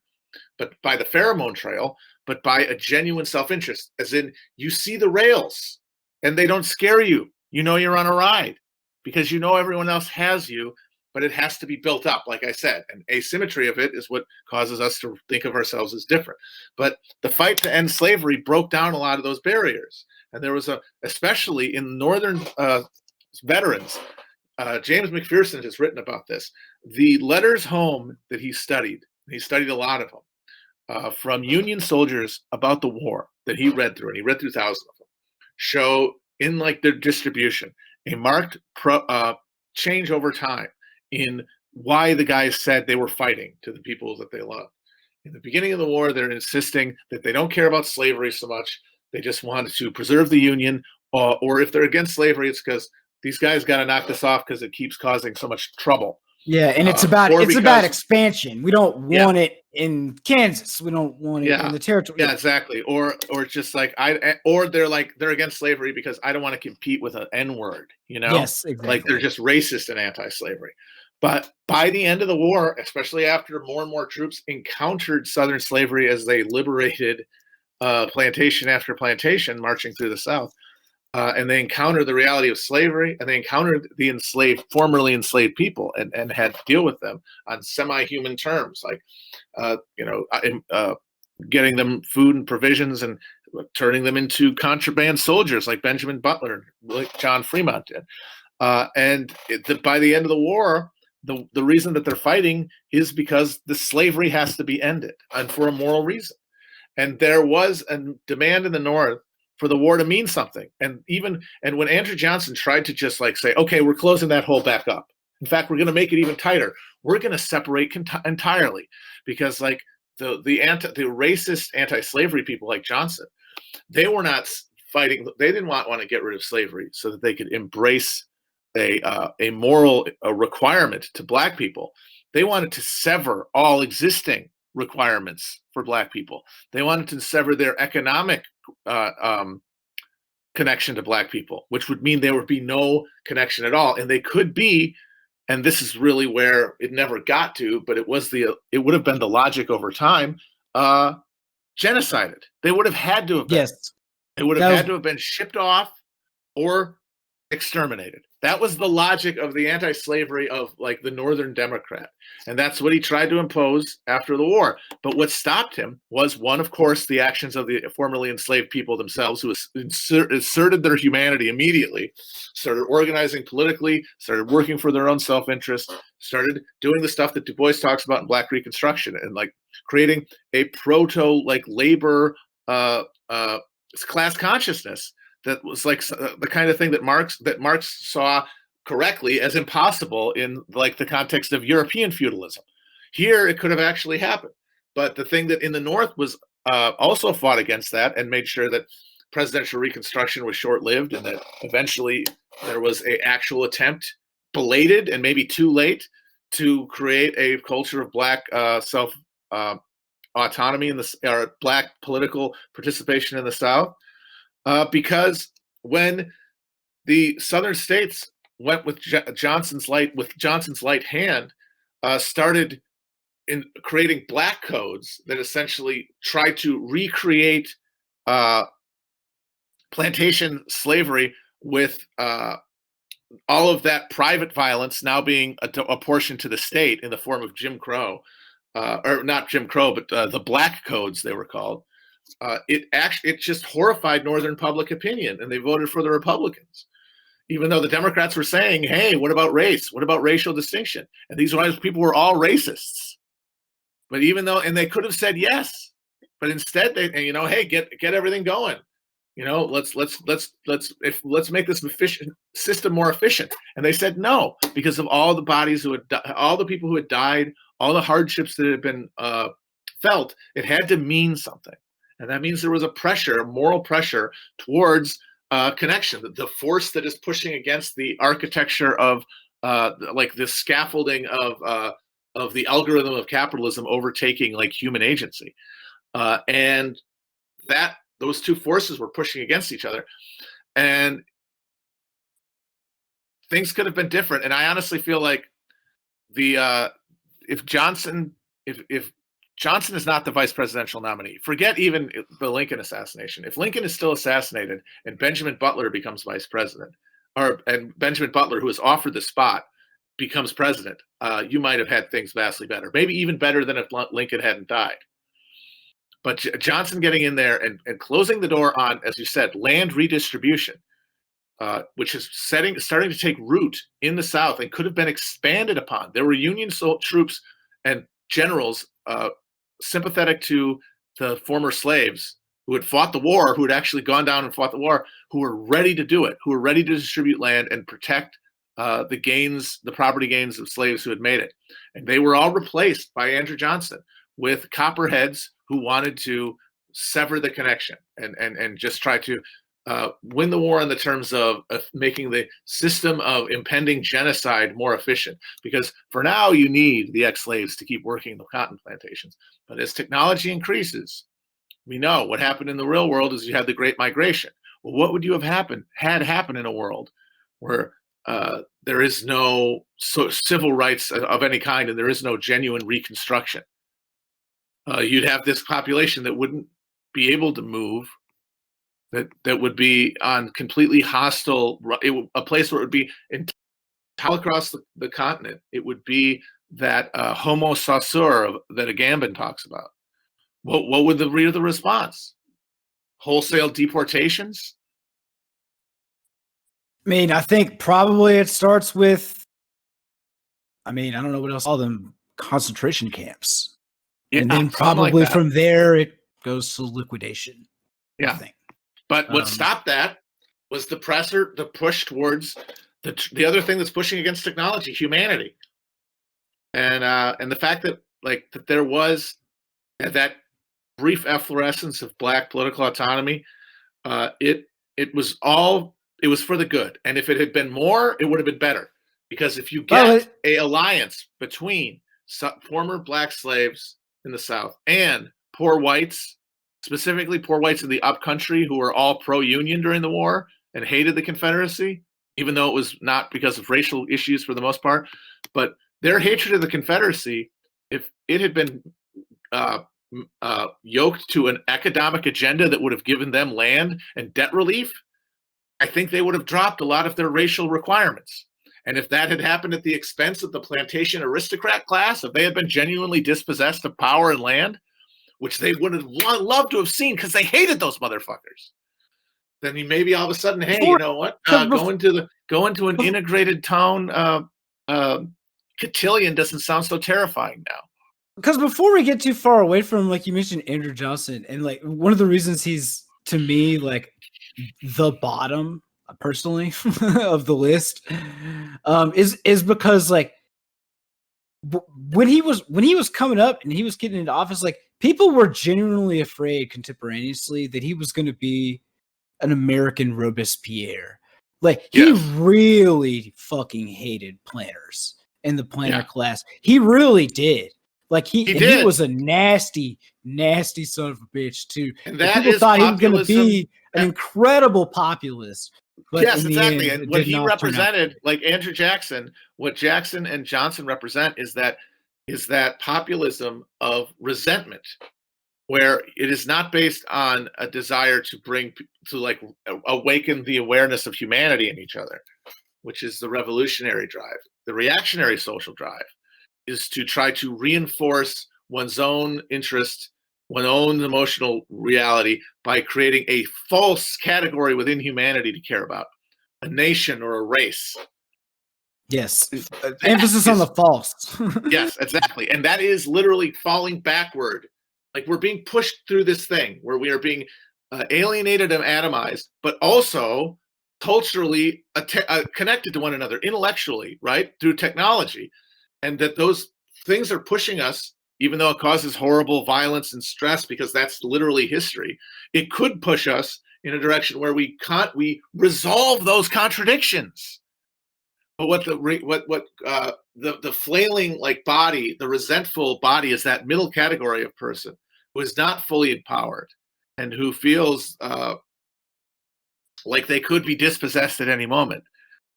but by the pheromone trail, but by a genuine self-interest, as in you see the rails and they don't scare you. You know you're on a ride because you know everyone else has you, but it has to be built up, like I said. And asymmetry of it is what causes us to think of ourselves as different. But the fight to end slavery broke down a lot of those barriers. And there was especially in Northern veterans, James McPherson has written about this. The letters home that he studied a lot of them, from Union soldiers about the war that he read through, and he read through thousands of them, show in like their distribution a marked change over time in why the guys said they were fighting to the people that they loved. In the beginning of the war, they're insisting that they don't care about slavery so much. They just wanted to preserve the Union, or if they're against slavery, it's because these guys got to knock this off because it keeps causing so much trouble. Yeah, and it's about expansion. We don't want it in Kansas. We don't want it in the territory. Yeah, exactly. Or just like they're against slavery because I don't want to compete with an N-word, Yes, exactly. Like they're just racist and anti-slavery. But by the end of the war, especially after more and more troops encountered Southern slavery as they liberated plantation after plantation marching through the South, and they encountered the reality of slavery, and they encountered the formerly enslaved people, and had to deal with them on semi-human terms, like, getting them food and provisions and turning them into contraband soldiers like Benjamin Butler, like John Fremont did. And by the end of the war, the reason that they're fighting is because the slavery has to be ended, and for a moral reason. And there was a demand in the North for the war to mean something. And when Andrew Johnson tried to just like say, okay, we're closing that hole back up. In fact, we're going to make it even tighter. We're going to separate entirely, because like the racist anti-slavery people like Johnson, they were not fighting. They didn't want to get rid of slavery so that they could embrace a moral requirement to black people. They wanted to sever all existing requirements for black people. They wanted to sever their economic connection to black people, which would mean there would be no connection at all. And they could be, and this is really where it never got to, but it would have been the logic over time, genocided. They would have had to have been. Yes. They would have had to have been shipped off or exterminated. That was the logic of the anti-slavery of like the Northern Democrat. And that's what he tried to impose after the war. But what stopped him was, one, of course, the actions of the formerly enslaved people themselves, who asserted their humanity immediately, started organizing politically, started working for their own self-interest, started doing the stuff that Du Bois talks about in Black Reconstruction, and like creating a proto like labor class consciousness that was like the kind of thing that Marx saw correctly as impossible in like the context of European feudalism. Here, it could have actually happened. But the thing that in the North was also fought against that and made sure that presidential reconstruction was short-lived, and that eventually there was an actual attempt, belated and maybe too late, to create a culture of black self autonomy or black political participation in the South. Because when the southern states went with Johnson's light hand, started in creating black codes that essentially tried to recreate plantation slavery with all of that private violence now being apportioned to the state in the form of Jim Crow, or not Jim Crow, but the black codes they were called. It just horrified Northern public opinion, and they voted for the Republicans, even though the Democrats were saying, "Hey, what about race? What about racial distinction?" And these people were all racists. But even though, and they could have said yes, but instead they, hey, get everything going. Let's make this system more efficient. And they said no, because of all the bodies all the people who had died, all the hardships that had been felt. It had to mean something, and that means there was a moral pressure towards connection. The force that is pushing against the architecture of like the scaffolding of the algorithm of capitalism overtaking like human agency, and that those two forces were pushing against each other, and things could have been different. And I honestly feel like if Johnson is not the vice presidential nominee, forget even the Lincoln assassination. If Lincoln is still assassinated and Benjamin Butler becomes vice president, and Benjamin Butler, who was offered the spot, becomes president, you might have had things vastly better, maybe even better than if Lincoln hadn't died. But Johnson getting in there and closing the door on, as you said, land redistribution, which is starting to take root in the South and could have been expanded upon. There were Union troops and generals sympathetic to the former slaves who had fought the war, who had actually gone down and fought the war, who were ready to do it, who were ready to distribute land and protect the property gains of slaves who had made it. And they were all replaced by Andrew Johnson with copperheads who wanted to sever the connection and just try to win the war in the terms of making the system of impending genocide more efficient. Because for now, you need the ex-slaves to keep working the cotton plantations. But as technology increases, we know what happened in the real world is you had the Great Migration. Well, what would you have had happen in a world where there is no civil rights of any kind and there is no genuine reconstruction? You'd have this population that wouldn't be able to move, that would be on completely hostile, a place where it would be all across the continent. It would be that homo saussure that Agamben talks about. What would the response? Wholesale deportations? I mean, I think probably it starts with, I don't know what else to call them, concentration camps. Yeah, and then probably from there it goes to liquidation. Yeah. I think. But what stopped that was the push towards the other thing that's pushing against technology, humanity. And the fact that that there was that brief efflorescence of Black political autonomy, it was for the good. And if it had been more, it would have been better. Because if you get an alliance between former Black slaves in the South and poor whites, specifically poor whites in the upcountry who were all pro-Union during the war and hated the Confederacy, even though it was not because of racial issues for the most part, but their hatred of the Confederacy, if it had been yoked to an economic agenda that would have given them land and debt relief, I think they would have dropped a lot of their racial requirements. And if that had happened at the expense of the plantation aristocrat class, if they had been genuinely dispossessed of power and land, which they would have loved to have seen because they hated those motherfuckers, then maybe all of a sudden, hey, you know what? Go into an integrated tone cotillion doesn't sound so terrifying now. Because before we get too far away from, like you mentioned, Andrew Johnson, and like one of the reasons he's, to me, like the bottom personally of the list is because like when he was coming up and he was getting into office, like people were genuinely afraid contemporaneously that he was going to be an American Robespierre. Like he really fucking hated planners and the planner class. He really did. Like he was a nasty, nasty son of a bitch too. And that people is thought he was populism. going to be an incredible populist. But yes, in the exactly. end, And it what did he not turn out. represented, like Andrew Jackson, what Jackson and Johnson represent is that populism of resentment, where it is not based on a desire to like awaken the awareness of humanity in each other, which is the revolutionary drive. The reactionary social drive is to try to reinforce one's own interest, one's own emotional reality by creating a false category within humanity to care about, a nation or a race. Yes, emphasis on the false. Yes, exactly. And that is literally falling backward. Like we're being pushed through this thing where we are being alienated and atomized, but also culturally connected to one another intellectually, right? Through technology. And that those things are pushing us, even though it causes horrible violence and stress, because that's literally history. It could push us in a direction where we resolve those contradictions. But what the flailing like body, the resentful body, is that middle category of person who is not fully empowered and who feels like they could be dispossessed at any moment,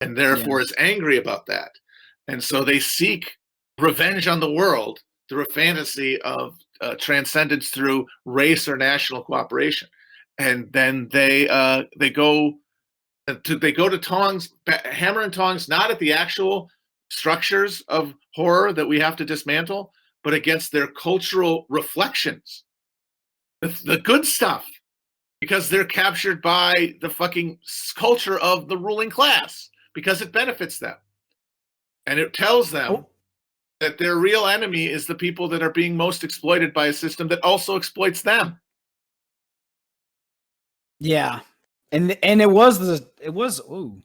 and therefore is angry about that. And so they seek revenge on the world through a fantasy of transcendence through race or national cooperation. And then they go to tongs, hammer and tongs, not at the actual structures of horror that we have to dismantle, but against their cultural reflections, the good stuff, because they're captured by the fucking culture of the ruling class because it benefits them. And it tells them that their real enemy is the people that are being most exploited by a system that also exploits them. Yeah. And it was ooh.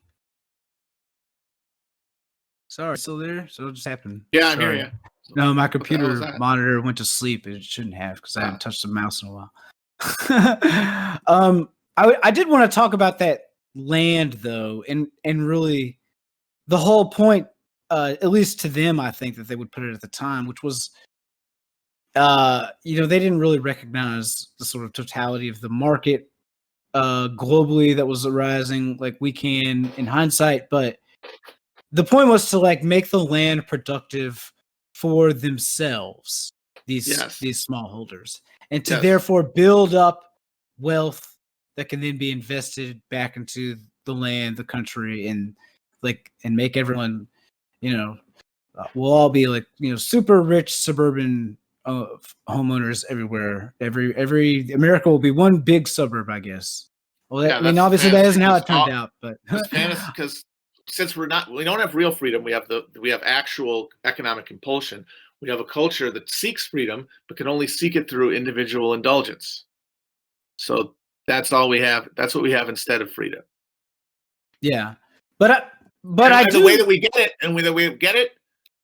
Sorry, still there? So it just happened. Yeah, I'm Sorry. here. No, my computer monitor went to sleep. It shouldn't have because I haven't touched the mouse in a while. I did want to talk about that land though, and really the whole point, at least to them, I think that they would put it at the time, which was they didn't really recognize the sort of totality of the market globally that was arising like we can in hindsight, but the point was to like make the land productive for themselves, these smallholders, and to therefore build up wealth that can then be invested back into the land, the country, and make everyone, we'll all be like, super rich suburban homeowners everywhere. Every America will be one big suburb, I guess. Well, I mean, obviously that isn't how it turned out, but because since we don't have real freedom, we have actual economic compulsion. We have a culture that seeks freedom, but can only seek it through individual indulgence. So that's all we have. That's what we have instead of freedom. Yeah, the way that we get it,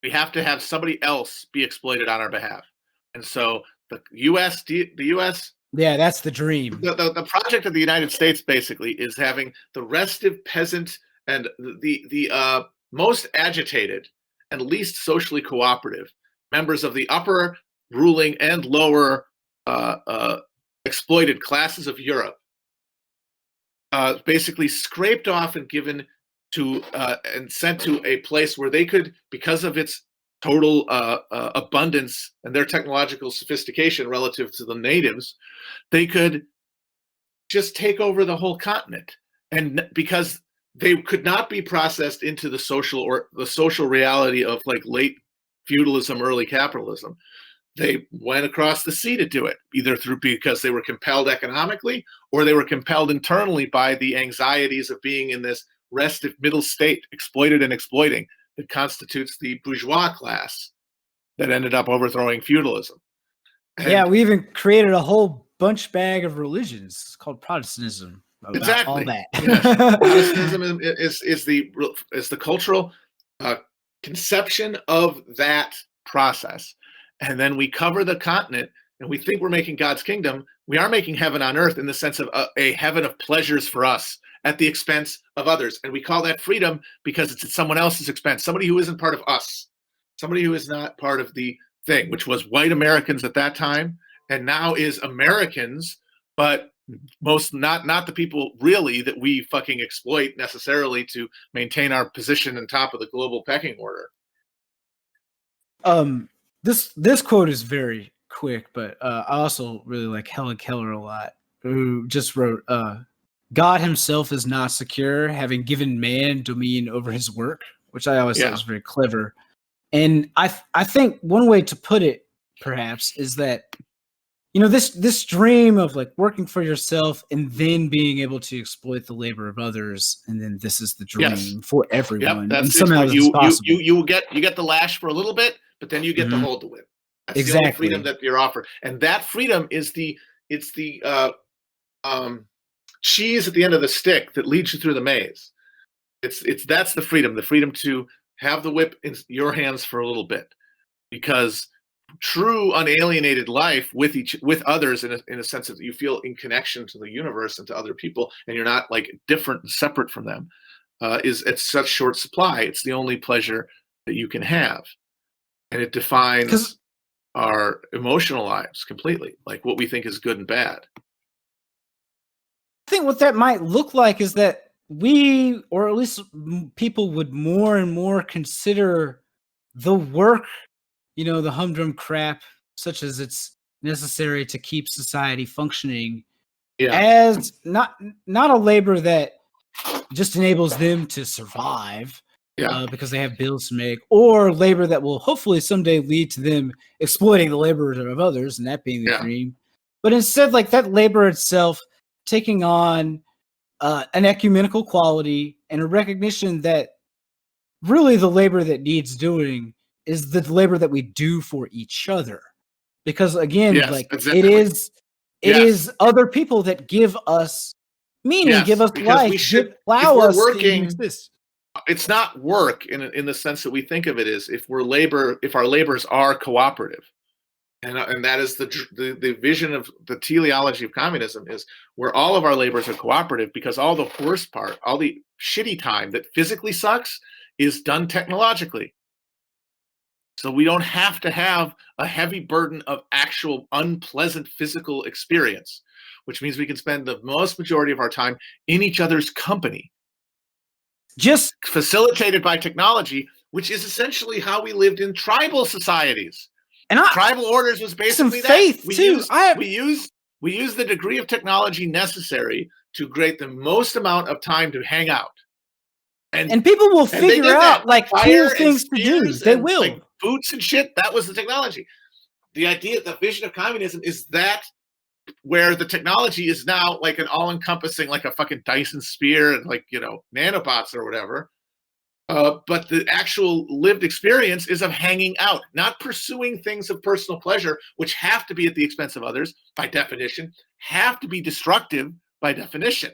we have to have somebody else be exploited on our behalf. And so the U.S. Yeah, that's the dream. The project of the United States basically is having the restive peasant and the most agitated and least socially cooperative members of the upper ruling and lower exploited classes of Europe basically scraped off and given to and sent to a place where they could, because of its total abundance and their technological sophistication relative to the natives, they could just take over the whole continent. And because they could not be processed into the social reality of like late feudalism, early capitalism, they went across the sea to do it, either because they were compelled economically or they were compelled internally by the anxieties of being in this restive middle state, exploited and exploiting, that constitutes the bourgeois class that ended up overthrowing feudalism. And we even created a whole bunch bag of religions called Protestantism. Exactly. All that. Yes. Protestantism is the cultural conception of that process. And then we cover the continent and we think we're making God's kingdom. We are making heaven on earth in the sense of a heaven of pleasures for us at the expense of others. And we call that freedom because it's at someone else's expense, somebody who isn't part of us, somebody who is not part of the thing, which was white Americans at that time and now is Americans, but not the people really that we fucking exploit necessarily to maintain our position on top of the global pecking order. This quote is very quick, but I also really like Helen Keller a lot, who just wrote, God himself is not secure, having given man dominion over his work, which I always thought was very clever. And I think one way to put it, perhaps, is that, you know, this dream of like working for yourself and then being able to exploit the labor of others, and then this is the dream for everyone. Yep, and somehow this is possible. You get the lash for a little bit, but then you get to hold the whip. That's the only freedom that you're offered, and that freedom is the cheese at the end of the stick that leads you through the maze. That's the freedom to have the whip in your hands for a little bit, because true unalienated life with others in a sense that you feel in connection to the universe and to other people, and you're not like different and separate from them, is at such short supply. It's the only pleasure that you can have, and it defines our emotional lives completely, like what we think is good and bad. I think what that might look like is that we, or at least people, would more and more consider the work, you know, the humdrum crap, such as it's necessary to keep society functioning, as not a labor that just enables them to survive, because they have bills to make, or labor that will hopefully someday lead to them exploiting the labor of others, and that being the dream. But instead, like, that labor itself taking on an ecumenical quality and a recognition that really the labor that needs doing is the labor that we do for each other. Because again, it is other people that give us meaning, give us life, allow us to exist. It's not work in the sense that we think of it as if our labors are cooperative. And that is the vision of the teleology of communism, is where all of our labors are cooperative, because all the worst part, all the shitty time that physically sucks, is done technologically. So we don't have to have a heavy burden of actual unpleasant physical experience, which means we can spend the most majority of our time in each other's company. Just facilitated by technology, which is essentially how we lived in tribal societies. And tribal orders was basically faith that. We use the degree of technology necessary to create the most amount of time to hang out. And people will figure out like cool things to do. They will. Like boots and shit. That was the technology. The idea, the vision of communism is that where the technology is now like an all-encompassing, like a fucking Dyson sphere and like, you know, nanobots or whatever. But the actual lived experience is of hanging out, not pursuing things of personal pleasure, which have to be at the expense of others by definition, have to be destructive by definition,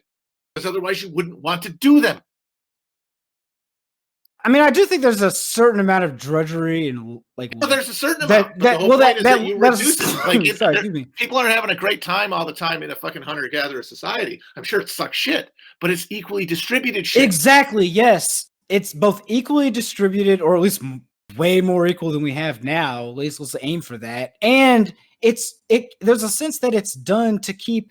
because otherwise you wouldn't want to do them. I mean, I do think there's a certain amount of drudgery and like. Well, there's a certain amount. You reduce it. Like, people aren't having a great time all the time in a fucking hunter-gatherer society. I'm sure it sucks shit, but it's equally distributed shit. Exactly. Yes. It's both equally distributed, or at least way more equal than we have now. At least let's aim for that. And there's a sense that it's done to keep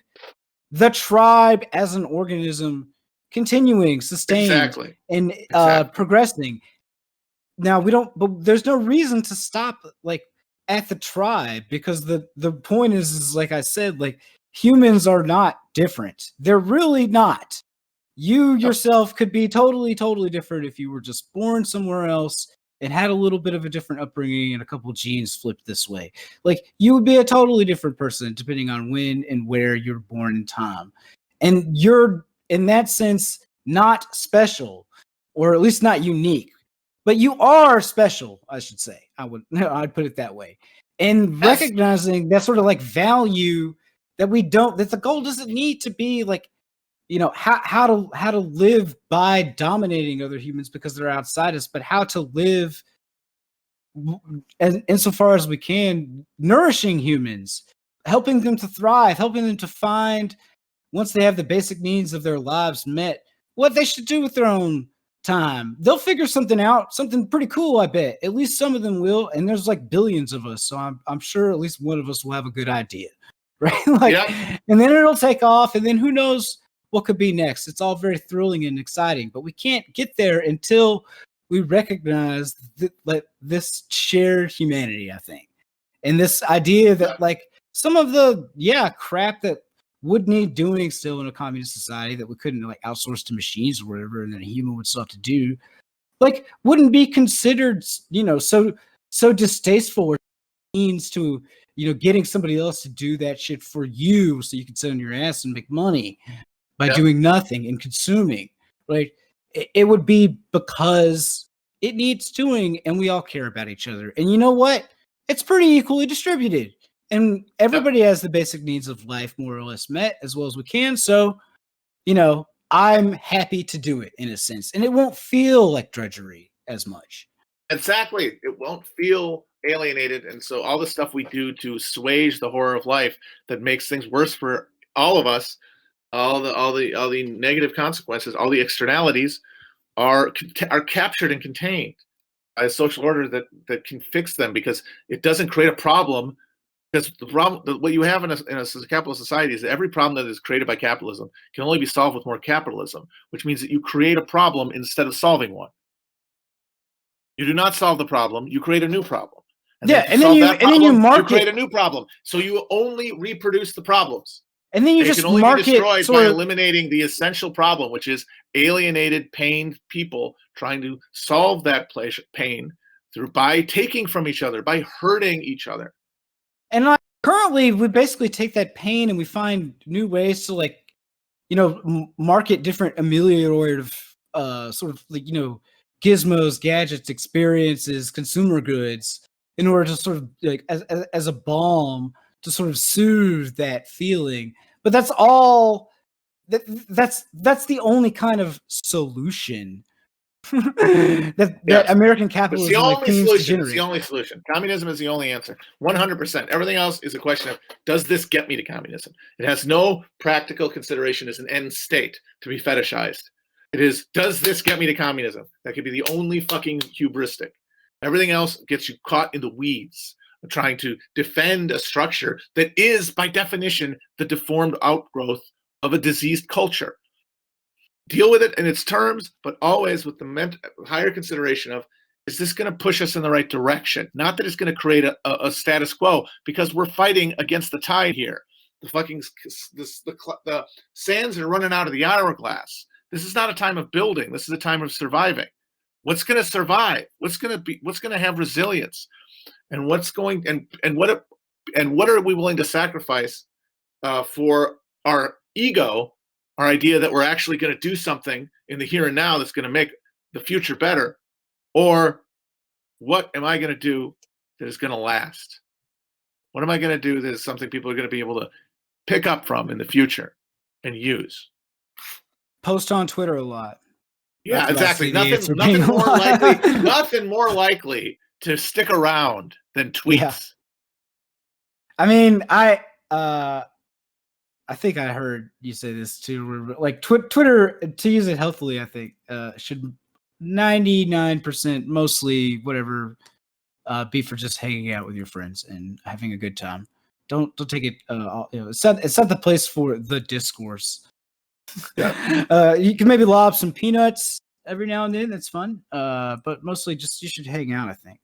the tribe as an organism continuing, sustained, and progressing. Now but there's no reason to stop like at the tribe, because the point is like I said, like humans are not different. They're really not. You yourself could be totally, totally different if you were just born somewhere else and had a little bit of a different upbringing and a couple of genes flipped this way. Like, you would be a totally different person depending on when and where you're born in time. And you're, in that sense, not special, or at least not unique. But you are special, I should say. I'd put it that way. And recognizing that sort of like value that that the goal doesn't need to be like, you know, how to live by dominating other humans because they're outside us, but how to live insofar as we can, nourishing humans, helping them to thrive, helping them to find, once they have the basic needs of their lives met, what they should do with their own time. They'll figure something out, something pretty cool, I bet. At least some of them will, and there's like billions of us, so I'm sure at least one of us will have a good idea, right? Like, and then it'll take off, and then who knows what could be next. It's all very thrilling and exciting, but we can't get there until we recognize like this shared humanity, I think. And this idea that like some of the crap that would need doing still in a communist society that we couldn't like outsource to machines or whatever, and then a human would still have to do, like wouldn't be considered, so distasteful or means to, getting somebody else to do that shit for you so you can sit on your ass and make money by doing nothing and consuming, right? It would be because it needs doing and we all care about each other. And you know what? It's pretty equally distributed. And everybody has the basic needs of life more or less met as well as we can. So, I'm happy to do it in a sense. And it won't feel like drudgery as much. Exactly. It won't feel alienated. And so all the stuff we do to assuage the horror of life that makes things worse for all of us, all the negative consequences, all the externalities are captured and contained by a social order that can fix them, because it doesn't create a problem. Because the problem, what you have in a capitalist society is that every problem that is created by capitalism can only be solved with more capitalism, which means that you create a problem instead of solving one. You do not solve the problem; you create a new problem. And then you create a new problem. So you only reproduce the problems. And then you just can only market be destroyed by eliminating the essential problem, which is alienated, pained people trying to solve that pain by taking from each other, by hurting each other. And currently, we basically take that pain and we find new ways to market different ameliorative sort of like, gizmos, gadgets, experiences, consumer goods in order to sort of like as a balm to sort of soothe that feeling. But that's all that's the only kind of solution that American capitalism It's the only solution. Communism is the only answer. 100%. Everything else is a question of, does this get me to communism? It has no practical consideration as an end state to be fetishized. It is, does this get me to communism? That could be the only fucking hubristic. Everything else gets you caught in the weeds of trying to defend a structure that is, by definition, the deformed outgrowth of a diseased culture. Deal with it in its terms, but always with the higher consideration of, is this going to push us in the right direction? Not that it's going to create a status quo, because we're fighting against the tide here. The sands are running out of the hourglass. This is not a time of building. This is a time of surviving. What's going to survive? What's going to have resilience? And what are we willing to sacrifice for our ego? Our idea that we're actually going to do something in the here and now that's going to make the future better, or what am I going to do that is going to last? What am I going to do that is something people are going to be able to pick up from in the future and use? Post on Twitter a lot. Yeah, exactly. Nothing more likely to stick around than tweets. Yeah. I mean, I think I heard you say this too. Like Twitter, to use it healthily, I think should 99% mostly whatever be for just hanging out with your friends and having a good time. Don't take it. It's not the place for the discourse. Yeah. You can maybe lob some peanuts every now and then. That's fun. But mostly just you should hang out, I think.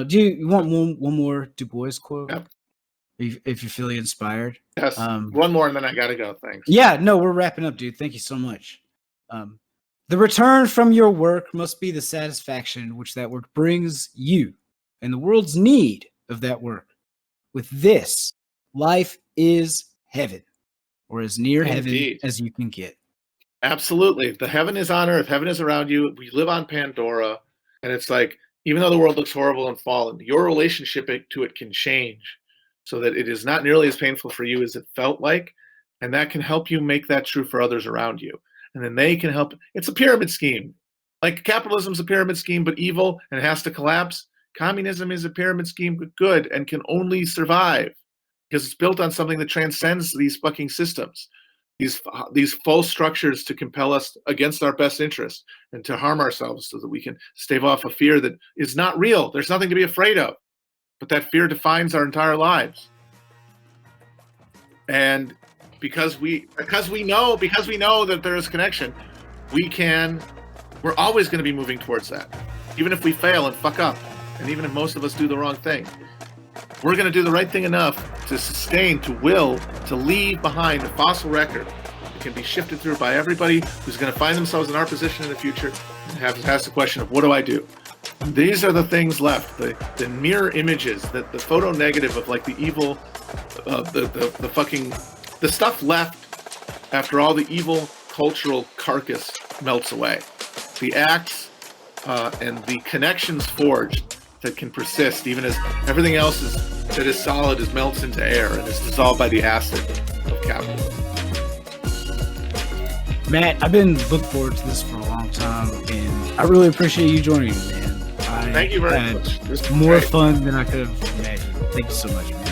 Do you want one more Du Bois quote? Yep. If you're feeling inspired. Yes. One more and then I gotta go. Thanks. Yeah, no, we're wrapping up, dude. Thank you so much. The return from your work must be the satisfaction which that work brings you and the world's need of that work. With this, life is heaven, or as near heaven as you can get. Absolutely. The heaven is on earth. Heaven is around you. We live on Pandora. And it's like, even though the world looks horrible and fallen, your relationship to it can change, so that it is not nearly as painful for you as it felt like. And that can help you make that true for others around you. And then they can help. It's a pyramid scheme. Like capitalism's a pyramid scheme, but evil and it has to collapse. Communism is a pyramid scheme, but good and can only survive because it's built on something that transcends these fucking systems. These false structures to compel us against our best interest and to harm ourselves so that we can stave off a fear that is not real. There's nothing to be afraid of. But that fear defines our entire lives. And because we know that there is connection, we're always going to be moving towards that. Even if we fail and fuck up, and even if most of us do the wrong thing, we're going to do the right thing enough to sustain, to will, to leave behind a fossil record that can be shifted through by everybody who's going to find themselves in our position in the future and have to ask the question of, what do I do? These are the things left, the mirror images, the photo negative of like the evil, the stuff left after all the evil cultural carcass melts away. The acts and the connections forged that can persist even as everything else that is solid melts into air and is dissolved by the acid of capitalism. Matt, I've been looking forward to this for a long time, and I really appreciate you joining me, man. Thank you very much. More fun than I could have imagined. Thank you so much, man.